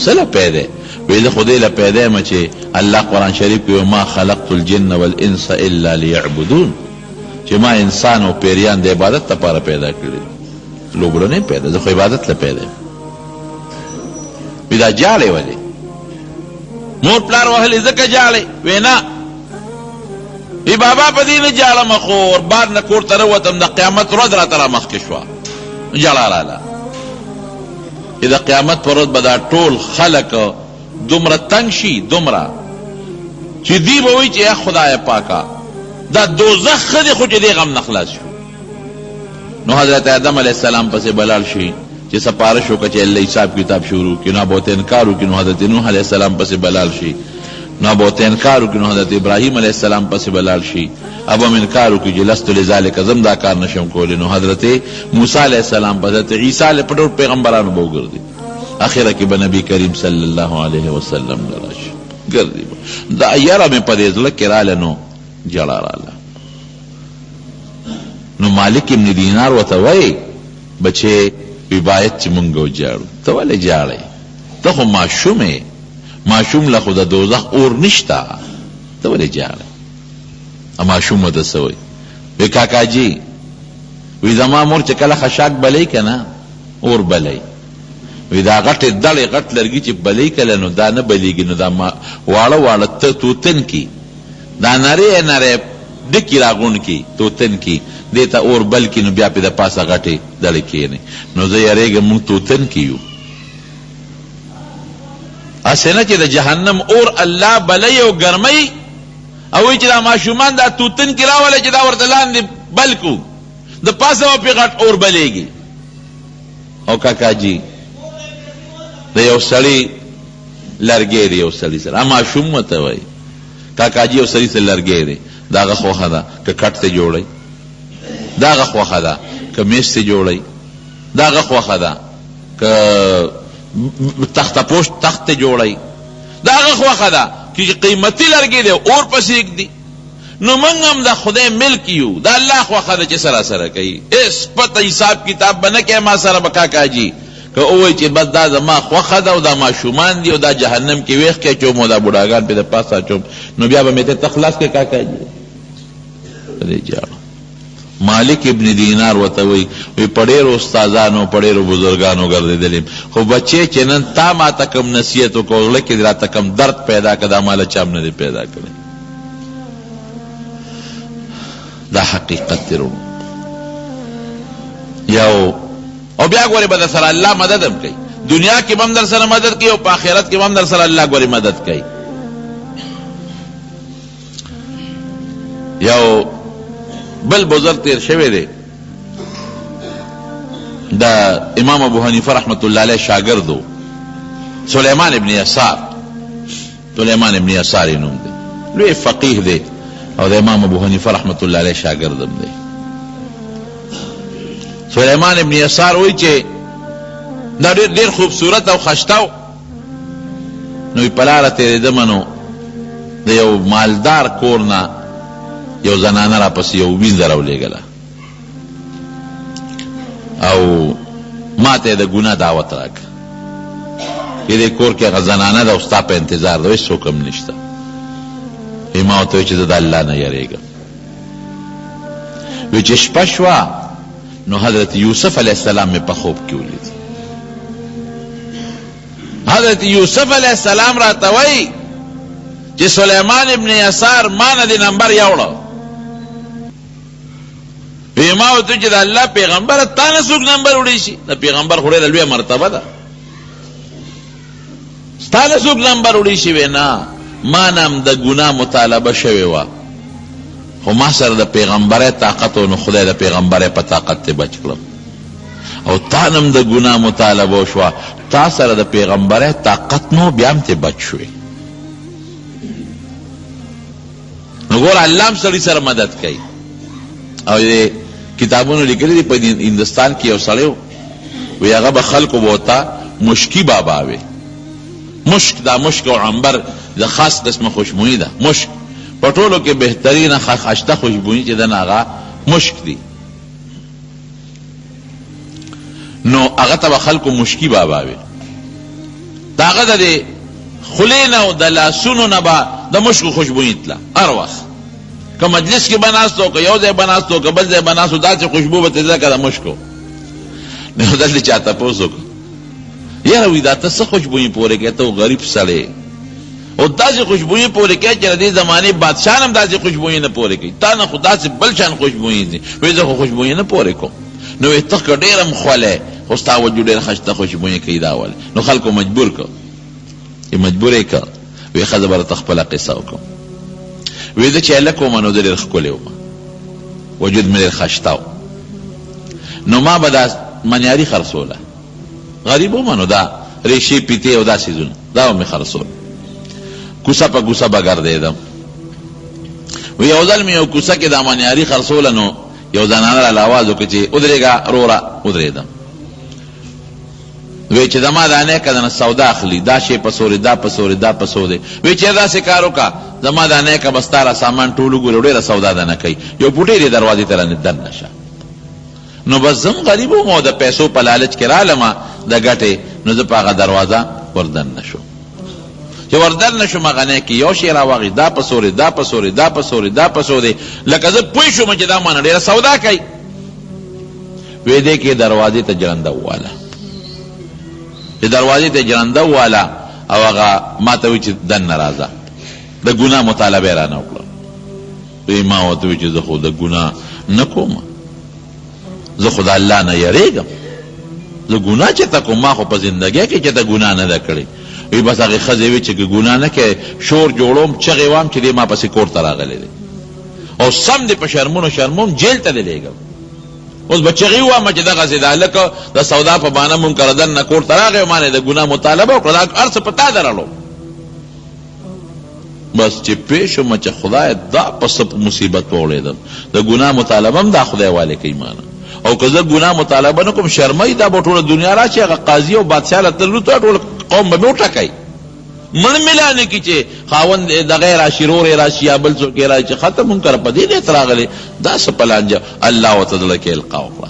S1: څه له پیدا؟ وی زه خو دې له پیدا یم چې الله قرآن شریف کې ما خلقت الجن والانس الا لیعبدون، چې ما انسان او پیریان د عبادت لپاره پیدا کړي، لوبو له نه پیدا، زه خو عبادت له پیدا یم. وی دا جاړې ولې؟ مور پلار وهلې ځکه جاړې؟ وی نه، ای بابا په دې نه جاړم، خو بار نه کور ته راوتم، د قیامت ورځ راته رامخکې شوه، جاړه راله. د قیامت په ورځ به دا ټول خلک دومره تنګ شي، دومره چې دی به وایي چې یا خدای پاکه دا دوزخ ښه دی خو چې دې غم نه خلاص شو. نو حضرت آدم علیه السلام پسې بلال شي چې سپارش وکړه چې الله حساب کتاب شروع کړي، نو به ورته انکار وکړي، نو حضرت نوح علیه السلام پسې بلال شي، نو به ورته انکار وکړي، نو حضرت ابراهیم علیه السلام پسې بلال شي، اب هم انکار وکړي چې لست لذلک، زم دا کار نشم کولی، نو حضرت موسی علیه السلام، حضرت عیسی علیه په ټول پیغمبرانو به وګرځي، اخره کې به نبی کریم صلی الله علیه وسلم راشي ګرځي. دا یاره مې په دې زړه کې راله، نو جړه راله. نو مالک ابن دینار ورته وایي بچې وی باید چې مونږ وجاړو. ته ولې جاړې؟ ته خو ماشوم یې، ماشوم له خو د دوزخ اور نشته، ته ولې جاړې؟ ماشوم ورته څه وایي؟ وی کاکاجي وی زما مور چې کله خشاک بلی که نه اور بلی، وی دا غټې دړې غټ لرګي چې بلی کله نو دا نه بلیږي، نو دا واړه واړه توتن کی، دا نری نری ډکي راغون کی توتن کی، دې ته اور بل کی، نو بیا پې د پاسه غټې دړې کېنې. نو زه یریږم مونږ توتن کی یو، هسې نه چې د جهنم اور الله بلی او ګرمۍ او وایي چې دا ماشومان دا توتن کی راولی چې دا ورته لاندې بل کو، د پاسه به پې غټ اور بلیږي. او کاکاجي د یو سړي لرګی دی، یو سړي سره ماشوم ورته وایي کاکاجي یو سړي سره لرګی دی، د هغه خوښه ده که کټ ته جوړی، د هغه خوښه ده که میز ته جوړی، د هغه خوښه ده که تخته پوش تخت ته جوړی، د هغه خوښه ده چې قیمتي لرګی دی اور پسې ږدي. نو موږ هم د خدای ملک یو، د الله خوښه ده چې سره سره کوي، هېڅ پته حساب کتاب به نه کوي ما سره به کاکاجي، که ووایي چې بس دا زما خوښه ده او دا ماشومان دي او دا جهنم کې ویښ کې اچوم او دا بوډاګان پې د پاسه اچوم، نو بیا به مې ته تخلاص کې کاکاجي دې جاړه. مالک ابن دینار ورته وایي په ډېرو استادانو په ډېرو بزرګانو ګرځېدلیم، خو بچې چې نن تا ما ته کوم نصیحت وکړو، زړه کې دې راته کوم درد پیدا کړه، دا ما له چا هم نه دی پیدا کړی. دا حقیقت دی رو یو. او بیا ګورې به در سره الله مدد هم کوي، دنیا کې به هم در سره مدد کوي او په آخرت کې به هم در سره الله ګورې مدد کوي. یو بل بزرگ تیر شوی دی، دا امام ابو حنیفه رحمت الله علیه شاگردو، سلیمان ابن یسار، سلیمان ابن یسار نوم دی، لوی فقیه دی او د امام ابو حنیفه رحمت الله علیه شاگردم دی. سلیمان ابن یسار وی چې دا ډیر خوبصورت او خشتاو، نو په لاره تېرېدمه نو د یو مالدار کور نه یو زنانه را پسې یو وینځه راولېږله او ما ته یې د ګناه دعوت راکړه چې دې کور کې هغه زنانه ده او ستا په انتظار ده، هېڅ حکم نشته. ما ورته ویل چې زه د الله نه یېرېږم. وی چې شپه شوه نو حضرت یوسف علیه السلام مې په خوب کې ولید. حضرت یوسف علیه السلام راته وایي چې سلیمان ابن یسار ما نه دې نمبر یوړه. وی ما ورته چې د الله پیغمبره تا نه څوک نمبر وړی شي؟ د پیغمبر خو ډېره لویه مرتبه ده، ستا نه څوک نمبر وړی شي؟ وی نه، ما نه هم د ګناه مطالبه شوې وه، خو ما سره د پیغمبرۍ طاقت و، نو خدای د پیغمبرۍ په طاقت ته بچ کړم. او تا نه هم د ګناه مطالبه وشوه، تا سره د پیغمبرۍ طاقت نو بیا هم ته بچ شوې. نو ګوره الله هم سړي سره مدد کوي. او کتابونو لیکلي دي په هندوستان کې یو سړی و، وی هغه به خلکو به ورته مشکی بابا وی. مشک دا مشک او عنبر دا خاص قسم خوشبوئی دا. مشک په ټولو کې بهترین خشته خوشبوئی چې دا هغه مشک دی. نو هغه ته خلکو مشکی بابا وی. دا هغه د خلین او د لاسونو نه به د مشکو خوشبوئی تله هر وخت، که مجلس کې بناستو، که یو ځای بناستو، که بل ځای بناستو، داسې خوشبو به تله که د مشکو. نو دلته چا تپوس وکړو یاره وی دا ته څه خوشبوئی پورې کوې؟ ته غریب سړی او داسې خوشبوئی پورې کوې چې د دې زمانې بادشاه هم داسې خوشبوئی نه پورې کوي، تا نه خو داسې بل شان خوشبوئی دي. وایي زه خو خوشبوئی نه پورې کوم. نو وایي ته که ډېر هم خولی خو ستا وجود ډېر ښایسته خوشبوئی کوي دا ولې؟ نو خلکو مجبور کړ، مجبور یې کړ. وایي ښځه به راته خپله قصه وکړم. وایي زه چې هلک وم نو زه ډېر ښکلی وم، وجود مې ډېر ښایسته و. نو ما به دا منیاري خرڅوله، غریب وم نو دا ریشې پیتې او دا څیزونه دا به مې خرڅول. کوڅه په کوڅه به ګرځېدم. وایي یو ځل مې یو کوڅه کې دا منیاري خرڅوله نو یو زنانه راله آواز وکړه چې ودرېږه روره. ودرېدم. وی چې زما دا نیکه دنه سودا اخلي، دا شی په سورې، دا په سورې، دا په سورې. وی چې داسې کار وکړه زما دا نیکه به ستا را سامان ټول وګوري، ډېره سودا دنه کوي، یو بوټی دې دروازې ته رانه دننه شه. نو بس زم غریب وم او د پیسو په لالچ کې رالمه د ګټې، نو زه په هغه دروازه وردننه شوم. چې وردننه شوم هغه نیکې یو شی راواغی، دا په سورې، دا په سورې، دا په سورې، دا په سورې، لکه زه پوه شوم چې دا مانه ډېره سودا کوي. وی دې کې دروازې ته جرنده وواله، چې دروازې ته جرنده وواله او هغه ما ته وایي چې دننه راځه، د ګناه مطالبه یې رانه وکړه. وی ما ورته وایي چې زه خو د ګناه نه کوم، زه خو د الله نه یریږم، زه ګناه چې ته کوم، ما خو په زندګۍ کې چې ته ګناه نه ده کړې. وی بس هغې ښځې وی چې که ګناه نه کوې شور جوړوم، چغې وام چې دې ما پسې کور ته راغلی دی او سم دې په شرمونو شرموم، جیل ته دې لېږم. اوس به چغې ووامه چې دغسې د هلک د سودا په بهانه منکر دننه کور ته راغی او ما نه د ګناه مطالبه وکړه، دا هر څه په تا درلو. بس چې پوه شوم چې خدای دا په څه مصیبت وغورېدم، د ګناه مطالبه هم دا خدای والی کوي مانه. او که زه ګناه مطالبه نه کوم شرمۍ دا به ټوله دنیا راشي، هغه قاضي او بادشاه له تللو ته ټول قوم به مې وټکوي. مړ ملا نه کي چې خاوند دغه راشي، رور یې راشي یا بل څوک یې راشي چې ختم منکر په دې نیت راغلی، دا څه پلانجه الله ورته زړه کې القا وکړه.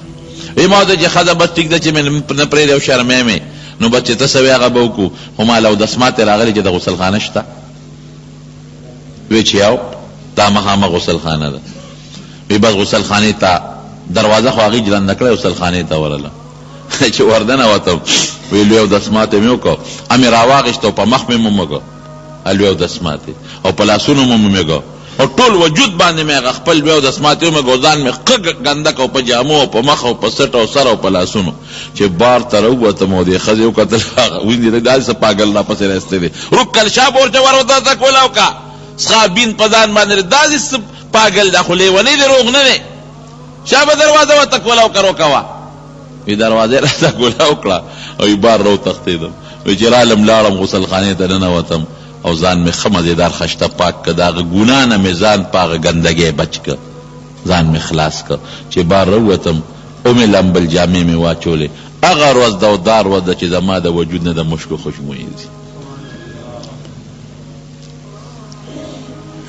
S1: وایي ما ورته چې ښځه بس ټیک ده چې مې نه پرېږدې او شرمې مې، نو بس چې ته څه وایې هغه به وکړو. خو ما له اودسمات راغلی چې د غسلخانه شته. وایي چې یو دا مخامخ غسلخانه ده. وایي بس غسلخانې ته دروازه خو هغې جرنده کړی، غسلخانې ته ورله. چې وردنه وتم وی لوی اودسمات مې وکړو، امې راواغېسته او په مخ مې ومږه لوی اودسمات او په لاسونو مې ومږه او ټول وجود باندې مې هغه خپل لوی اودسمات ومږه او ځان مې ښه ګنده کړ په جامو او په مخ او په سټ او سر او په لاسونو. چې بار ته راووتم او دې ښځې وکتل، هغه ویندې داسې څه پاګل راپسې راستی دی، رکل شا بورچه ور ورته تکوله وکړه، سخابین په ځان باندې داسې څه پاګل ده، خو لیونی دی، روغ نه دی. شا به دروازه ورته کوله وکړه روکوه. وی دروازې راته ګوله وکړه او بار رو تښتېدم. وی چې رالم لاړم غسلخانې ته ننوتم او ځان مې ښه مزېدار خشته پاک کړه، د هغه ګناه نه مې ځان په هغه ګندګۍ بچ کړه، ځان مې خلاص کړه. چې بار راووتم او مې لمبل جامې مې واچولې. هغه ورځ ده او دا ورځ ده چې زما د وجود نه د مشکو خوشبویي ځي.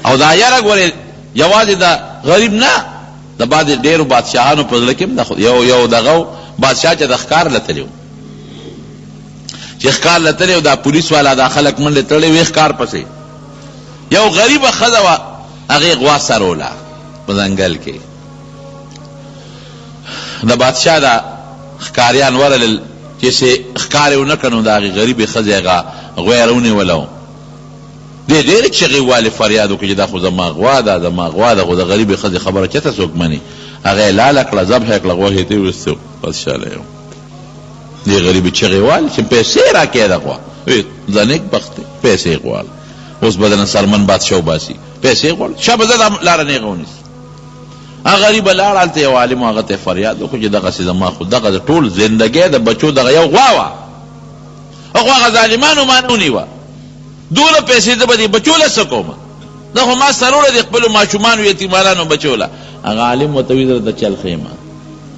S1: او دا یاره ګورې یوازې د غریب نه، د بعضې ډېرو بادشاهانو په زړه کې هم یو دغه بادشاہ چې د ښکار لتلی و، چې ښکار لتلی و، دا پولیس والا دا خلک منډې تړلی وې ښکار پسې. یو غریبه ښځه وه، هغې غوا سروله په ځنګل کې. د بادشاہ دا ښکاریان ورلل چې ښکار یې ونه کړ، نو د هغې غریبې ښځې هغه غوا یې راونیوله و. دې ډېرې چغې والې فریاد وکړي چې دا خو زما غوا ده، زما غوا ده، خو د غریبې ښځې خبره چېرته څوک مني. هغه یې لاله کړه، ذبح یې کړه، غوښې ته یې ویستو، بس شاله یې. دې غریبې چغې والې چې پیسې راکړې ده غوا. وایي زه نیک بخت دی، پیسې غواړم، اوس به درنه سرمن بادشاه وباسي، پیسې غواړم، شه به زه دا لاره نیغه ونیسم. هغه غریبه لاړه، هلته یو عالم هغه ته فریاد وکړو چې دغسې زما خو دغه د ټول زندګۍ د بچو دغه یو غوا وه، خو هغه ظالمانو ما نه ونیوه، دونه پیسې زه به دې بچو له څه کومه، دا خو ما سروړه د خپلو ماشومانو یتیمانانو بچو له. هغه عالم ورته وایي زه درته چل ښیمه،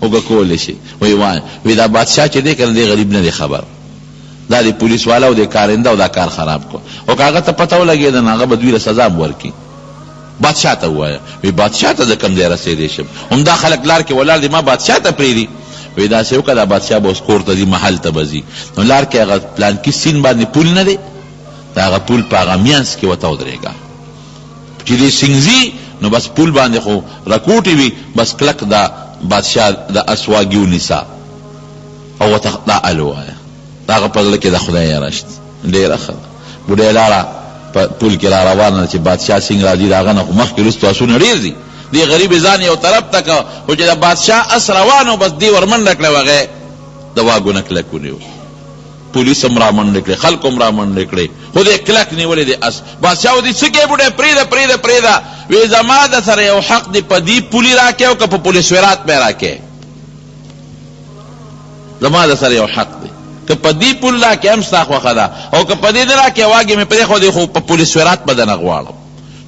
S1: وګه کولی شي. وایي دا بادشاه چې دی که نه دی غریب نه دی خبر، دا د پولیس والا او د کارنده او دا کار خراب کو او که هغه ته پته ولګېده نو هغه به دوی له سزا هم ورکړي. بادشاه ته ووایه وی بادشاه ته زه کوم ځای رسېدی شم، همدا خلک لار کې ولاړ دي ما بادشاه ته پرېږدي. وی داسې وکړه دا بادشاه به اوس کور ته ځي محل ته به ځي نو لار کې هغه پلانکي سیند باندې پول نه دی د هغه پول په هغه میانځ کې ورته ودرېږه چې دې سینګځي نو بس پول باندې خو رکوټې وي بس کلک دا بادشاه د اسواګي ونیسه او ورته دا ال ووایه د هغه په زړه کې د خدای یاره شته ډېره ښه ده. بوډۍ لاړه په پول کې را روانه ده چې بادشاه سینګ راځي د هغه نه خو مخکې وروسته آسونه ډېر دي دې غریب ځان یو طرف ته که خو چې د بادشاه اس روان و بس دې ورمنډه کړه هغې د واګونه کلک ونیو پولیس هم رامنډې کړې خلکو هم رامنډې کړې خو دې کلک نیولې د اس بادشاه ودې څه کوې بوډۍ پرېږده پرېږده پرېږده وی زما د سره یو حق دی په دې پولي راکې او که په پولیس ورات به یې راکې زما د سره یو حق دی که په دې پول راکې هم ستا خوښه ده او که په دې نه راکې واګې مې پرېښودې خو په پولیس ورات به درنه غواړم.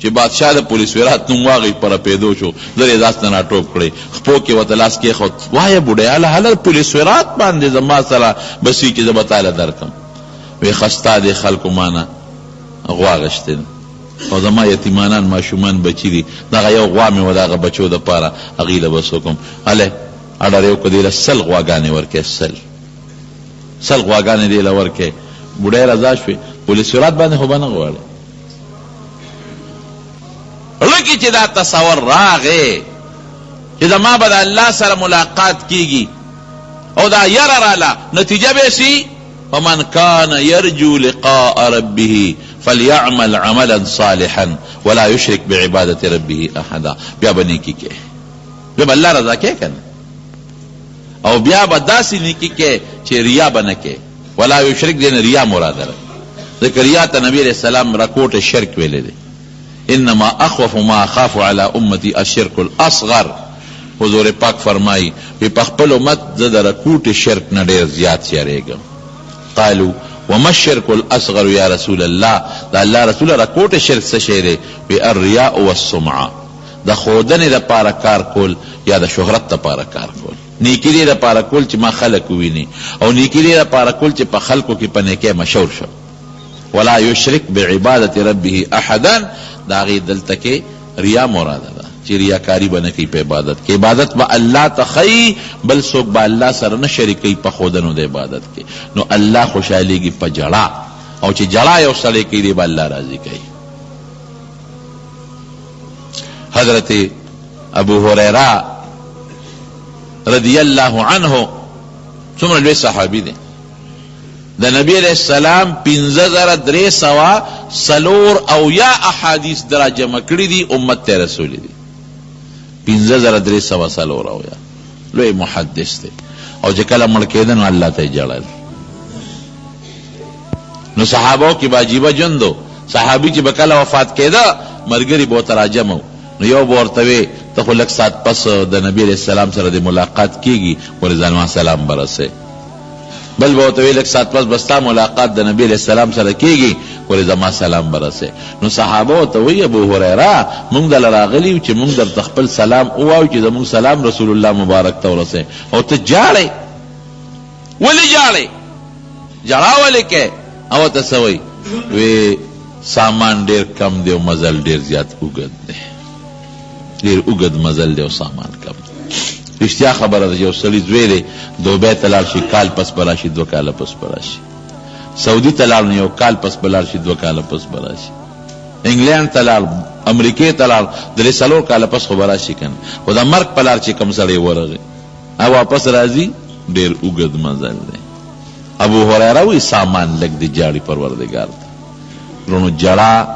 S1: چې بادشاه د پولیس ورات نوم واغی پر پیدو شو زر یې داس ته راټوپ کړی خپو کې ورته لاس کېښود وایه بوډۍ هله پولیس ورات باندې زما سره بسي چې زه به تاله درکړم. وی ښه ستا دې خلکو ما نه غوا غشتې او زما یتیمانان ماشومان بچي دي دغه یو غوا مې و د هغه بچو دپاره هغې له بس وکړم هلی اډر یې وکړه دې له 100 غواګانې ورکړې 100 غواګانې دې له ورکړې. بوډۍ رضا شوې پولیس ورات باندې خو به نه غواړې لکه چې دا تصور راغې چې زما به د الله سره ملاقات کیږي او دا یره راله نتیجه به سي ومن کان یرجو لقاء ربه فلیعمل عملا صالحا ولا یشرک بعبادت ربه احدا. بیا به نیکي کې بیا به الله رضا کې کنه او بیا به داسې نیکي کې چې ریا به نه کې ولا یشرک دین ریا مراد ده ځکه ریا ته نبی علیہ السلام رکوټ شرک ویلی دی انما اخوف ما اخاف على امتی الشرک الاصغر. حضور پاک فرمائی وی په خپل امت زه د رکوټ شرک نه ډېر زیات یریږم. قالوا وما الشرك الاصغر یا رسول الله دا الله رسول رکوټ شرک څه شی دی؟ وی الرياء والسمعه د ښودنې دپاره کار کول یا د شهرت دپاره کار کول. نیکي دې دپاره کول چې ما خلک وویني او نیکي دې دپاره کول چې په خلکو کې په نیکۍ مشهور شم. ولا یشرک بعبادت ربه احدا دا غي دلته کې ریا مراده ده چې ریاکاری به نه کوي په عبادت کې. عبادت به الله ته ښیي بل څوک به الله سره نه شریکوي په ښودنو د عبادت کې نو الله خوشحالیږي په جړا او چې جړا یو سړی کوي دی به الله راضي کوي. حضرت ابو هریره رضی الله عنه څومره لوی صحابي دی د نبی علیہ السلام 5300 احادیث درا جمع کړي دي امت ته رسولي دي 5300 لوی محدث دی او چې کله مړ کېده نو الله ته جړل نو صحابو کې باجیبه جندو صحابي چې بکله وفات کېده مرګري به تراجمو نو یو ورته وی ته خو لږ سات پس د نبی علیہ السلام سره د ملاقات کیږي ورځانو سلام برسه بل به ورته وی لږ سات پس بستا ملاقات د نبی علیہ السلام سره کیږي ورځما سلام برسه نو صحابه ته وی ابو هريره موږ دل راغلی چې موږ در خپل سلام اوایو چې زموږ سلام رسول الله مبارک ته ورسه او ته جاړې ولې جاړې جړا ولې کې او ته سوي وی سامان ډیر کم دی او مزل ډیر زیات اوږد دی ډیر اوږد مزل دی او سامان کم رښتیا خبره ده یو سړي زوی دی دوبۍ ته لاړ شي کال پس به راشي 2 کاله پس به راشي سعودي ته لاړ نو 1 کال پس به لاړ شي 2 کاله پس به راشي انګلینډ ته لاړ امریکې ته لاړ 3 کاله پس خو به راشي کنه خو د مرګ په لار چې کوم سړی ورغی او واپس راځي ډیر اوږد مزل دی. ابو هريره وی سامان لګ دی جاړي پروردگار ته رونو جړه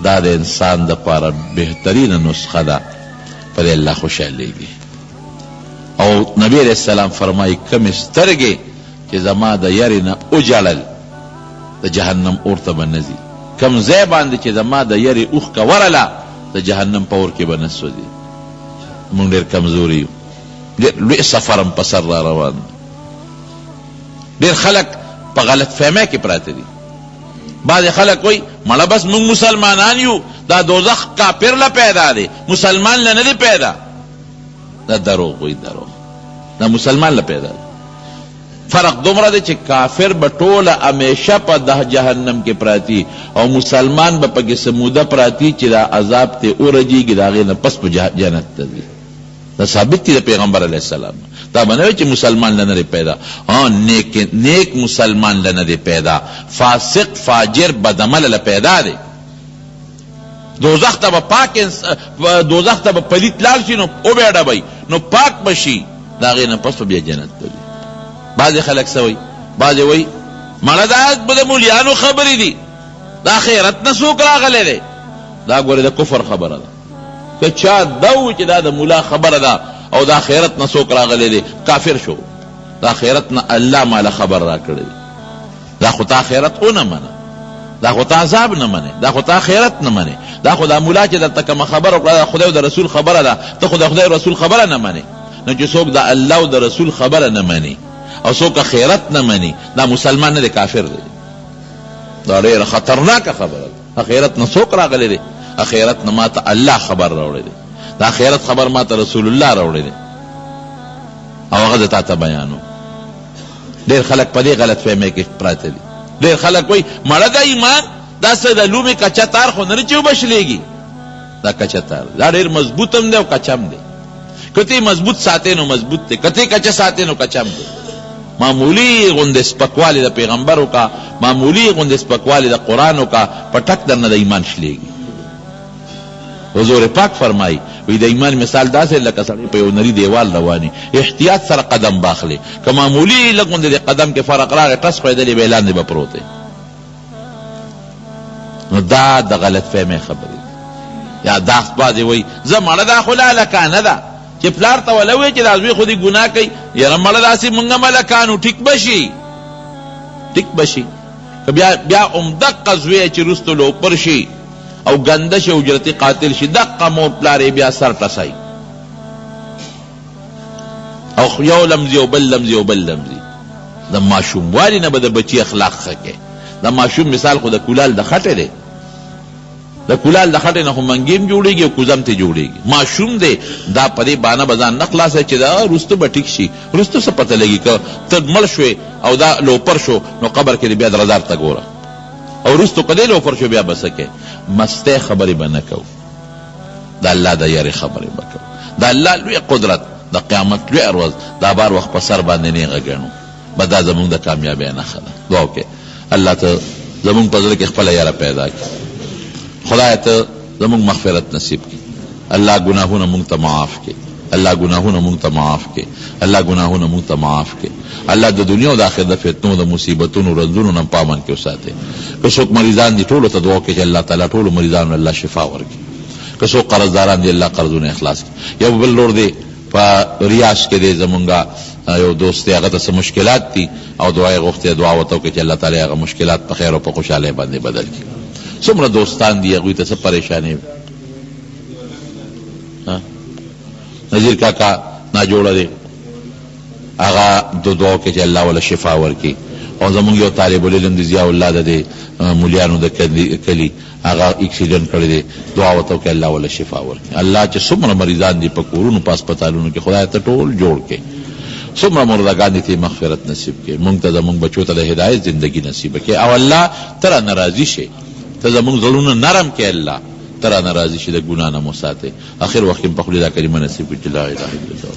S1: دا د انسان د پاره بهترین نسخه ده پر الله خوشالېږي او نبی علیہ السلام فرمایي کم سترګې چې زما د یاري نه اوجړل د جهنم اور ته به نځي کم ځای باندې چې زما د یاري اوښکه ورله د جهنم په اور کې به نه سوځي. موږ ډېر کمزوري یو ډېر لوی سفر هم په سر را روان ډېر خلک په غلط فهمۍ کې پراته دي. بعض خلک وایي مړه بس موږ مسلمانان یو دا دوزخ کافر له پیدا دی مسلمان له نه دی پیدا. دا دروغ وایي دروغ دا مسلمان له پیدا دی فرق دومره دی چې کافر به ټوله همیشه په ده جهنم کې پراتی او مسلمان به پکې سموده پراتی چې دا عذاب ته ورجیږي د هغې نه پس په جنت ته ځي. دا ثابت دی د پیغمبر علیه السلام. دا به نه وي چې مسلمان له نه دی پیدا، نیک مسلمان له نه دی پیدا، فاسق فاجر بدعمله له پیدا دی. دوزخ ته به پاک دوزخ ته به پلیت لاړ شي نو وبېډوئ نو پاک به شي، د هغې نه پس به بیا جنت ته ځي. بعضې خلک څه وایي؟ بعضې وایي مړه دا د مولیانو خبرې دي، دا خیرت نه څوک راغلی دی. دا ګورې د کفر خبره ده. که چا دا وایي چې دا د مولا خبره ده او دا خیرت نه څوک راغلی دی، کافر شو. دا خیرت نه الله ماله خبر را کړی دی. دا خو تا خیرت ونه منه، دا خو تا عذاب نه منې، دا خو تا خیرت نه منې، دا خو دا مولا چې درته کومه خبره وکړه د خدای او د رسول خبره ده، ته خو د خدای او رسول خبره نه منې. نو چې څوک د الله او د رسول خبره نه مني او څوک خیرت نه مني، دا مسلمان نه دی، کافر دی. دا ډېره خطرناکه خبره ده. خیرت نه څوک راغلی دی؟ خیرت نه ماته الله خبر راوړی دی، دا خیرت خبر ماته رسول الله راوړی دی او هغه زه تا ته بیانو. ډېر خلک په دې غلط فهمۍ کې پراته دي. ډېر خلک وایي مړه دا ایمان دا څه د لومې کچه تار خو نه چې وبشلېږي، دا کچه تار دا ډېر مضبوط هم دی او کچم دی. که ته مضبوط ساتې نو مضبوط دی، که ته کچه ساتې نو کچم دی. معمولی غوندې سپکوالی د پیغمبر وکړه، معمولی غوندې سپکوالی د قرآن وکړه، په ټک درنه د ایمان شلېږي. حضور پاک فرمایي وی د ایمان مثال داسې لکه سړی په یو نري دیوال رواني، احتیاط سره قدم باخلې، که معمولی لږ غوندې د قدم کې فرق راغی ټس خوېدلې به یې لاندې به پروت دی. نو دا د غلط فهمۍ خبرې یا دا بعضې وایي زه مړه دا خو لالکانه ده چې پلار ته وله وایي چې دا زوی خو دې ګناه کوي، یاره مړه داسې مونږ ملکانو ټیک به شي، ټیک به شي. که بیا همدقه زوی چې وروستو لوپر شي او ګنده شي اجرتي قاتل شي، دقه مور پلار یې بیا سر ټسوي او یو لمزي او بل لمزي او بل لمزي. د ماشوم والي نه به د بچي اخلاق ښه کوي. د ماشوم مثال خو د کولال د خټې دی، د کولال د خټې نه خو منګي هم جوړېږي او کوزم ته جوړېږي. ماشوم دی دا په دې بانه به ځان نه خلاصوي چې دا وروسته به ټیک شي. وروسته څه پته لګي که ته مړ شوې او دا لوپر شو نو قبر کې دې بیا درزار ته ګوره او وروستو که دې لوپر شو بیا به څه کوې؟ مستې خبرې به نه کوو، د الله د یارې خبرې به کوو. د الله لوی قدرت، د قیامت لوی ورځ دا بار وخت په سر باندې نیغه ګڼو، به دا زمونږ د کامیابۍ نښه ده. دعا وکړئ الله ته زمونږ په زړه کې خپله یاره پیدا کړي. خدای ته زمونږ مغفرت نصیب کړي. الله ګناهونه مونږ ته معاف کړي، الله ګناهونه مونږ ته معاف کړي، الله ګناهونه مونږ ته معاف کړي. الله د دنیا او د آخرت د فتنو د مصیبتونو رنځونو نه پامن کې وساتي. که څوک مریضان دي ټولو ته دعا وکړي چې الله تعالی ټولو مریضانو الله شفا ورکړي. که څوک قرضداران دي الله قرضونه اخلاص کړي. یو بل لور دی په ریاض کې دی زمونږ یو دوست دی، هغه ته څه مشکلات دي او دعا یې غوښتې، دعا ورته وکړي چې الله تعالی هغه مشکلات په خیر او په خوشحالۍ باندې بدل کړي. څومره دوستان دي هغوی ته څه پریشانې نظیر کاکا ناجوړه دی، هغه دعا وکړي چې الله وله شفا ورکړي. او زمونږ یو طالب العلم دی ضیاء الله د دې مولیانو د کلي هغه اکسیډنټ کړی دی، دعا ورته وکړي الله وله شفا ورکړي. الله چې څومره مریضان دي په کورونو په هسپتالونو کې خدای ته ټول جوړ کړي. څومره مردگان دي ته مغفرت نصیب کړي. مونږ ته زمونږ بچو ته د هدایت زندگی نصیب کړي. او الله ته رانه راضي شي، ته زمونږ زړونه نرم کړي. الله ته رانه راضي شي، د ګناه نه مو ساتي. اخر وخت په خپل دا کلمه نصیب کړي لا اله الا الله.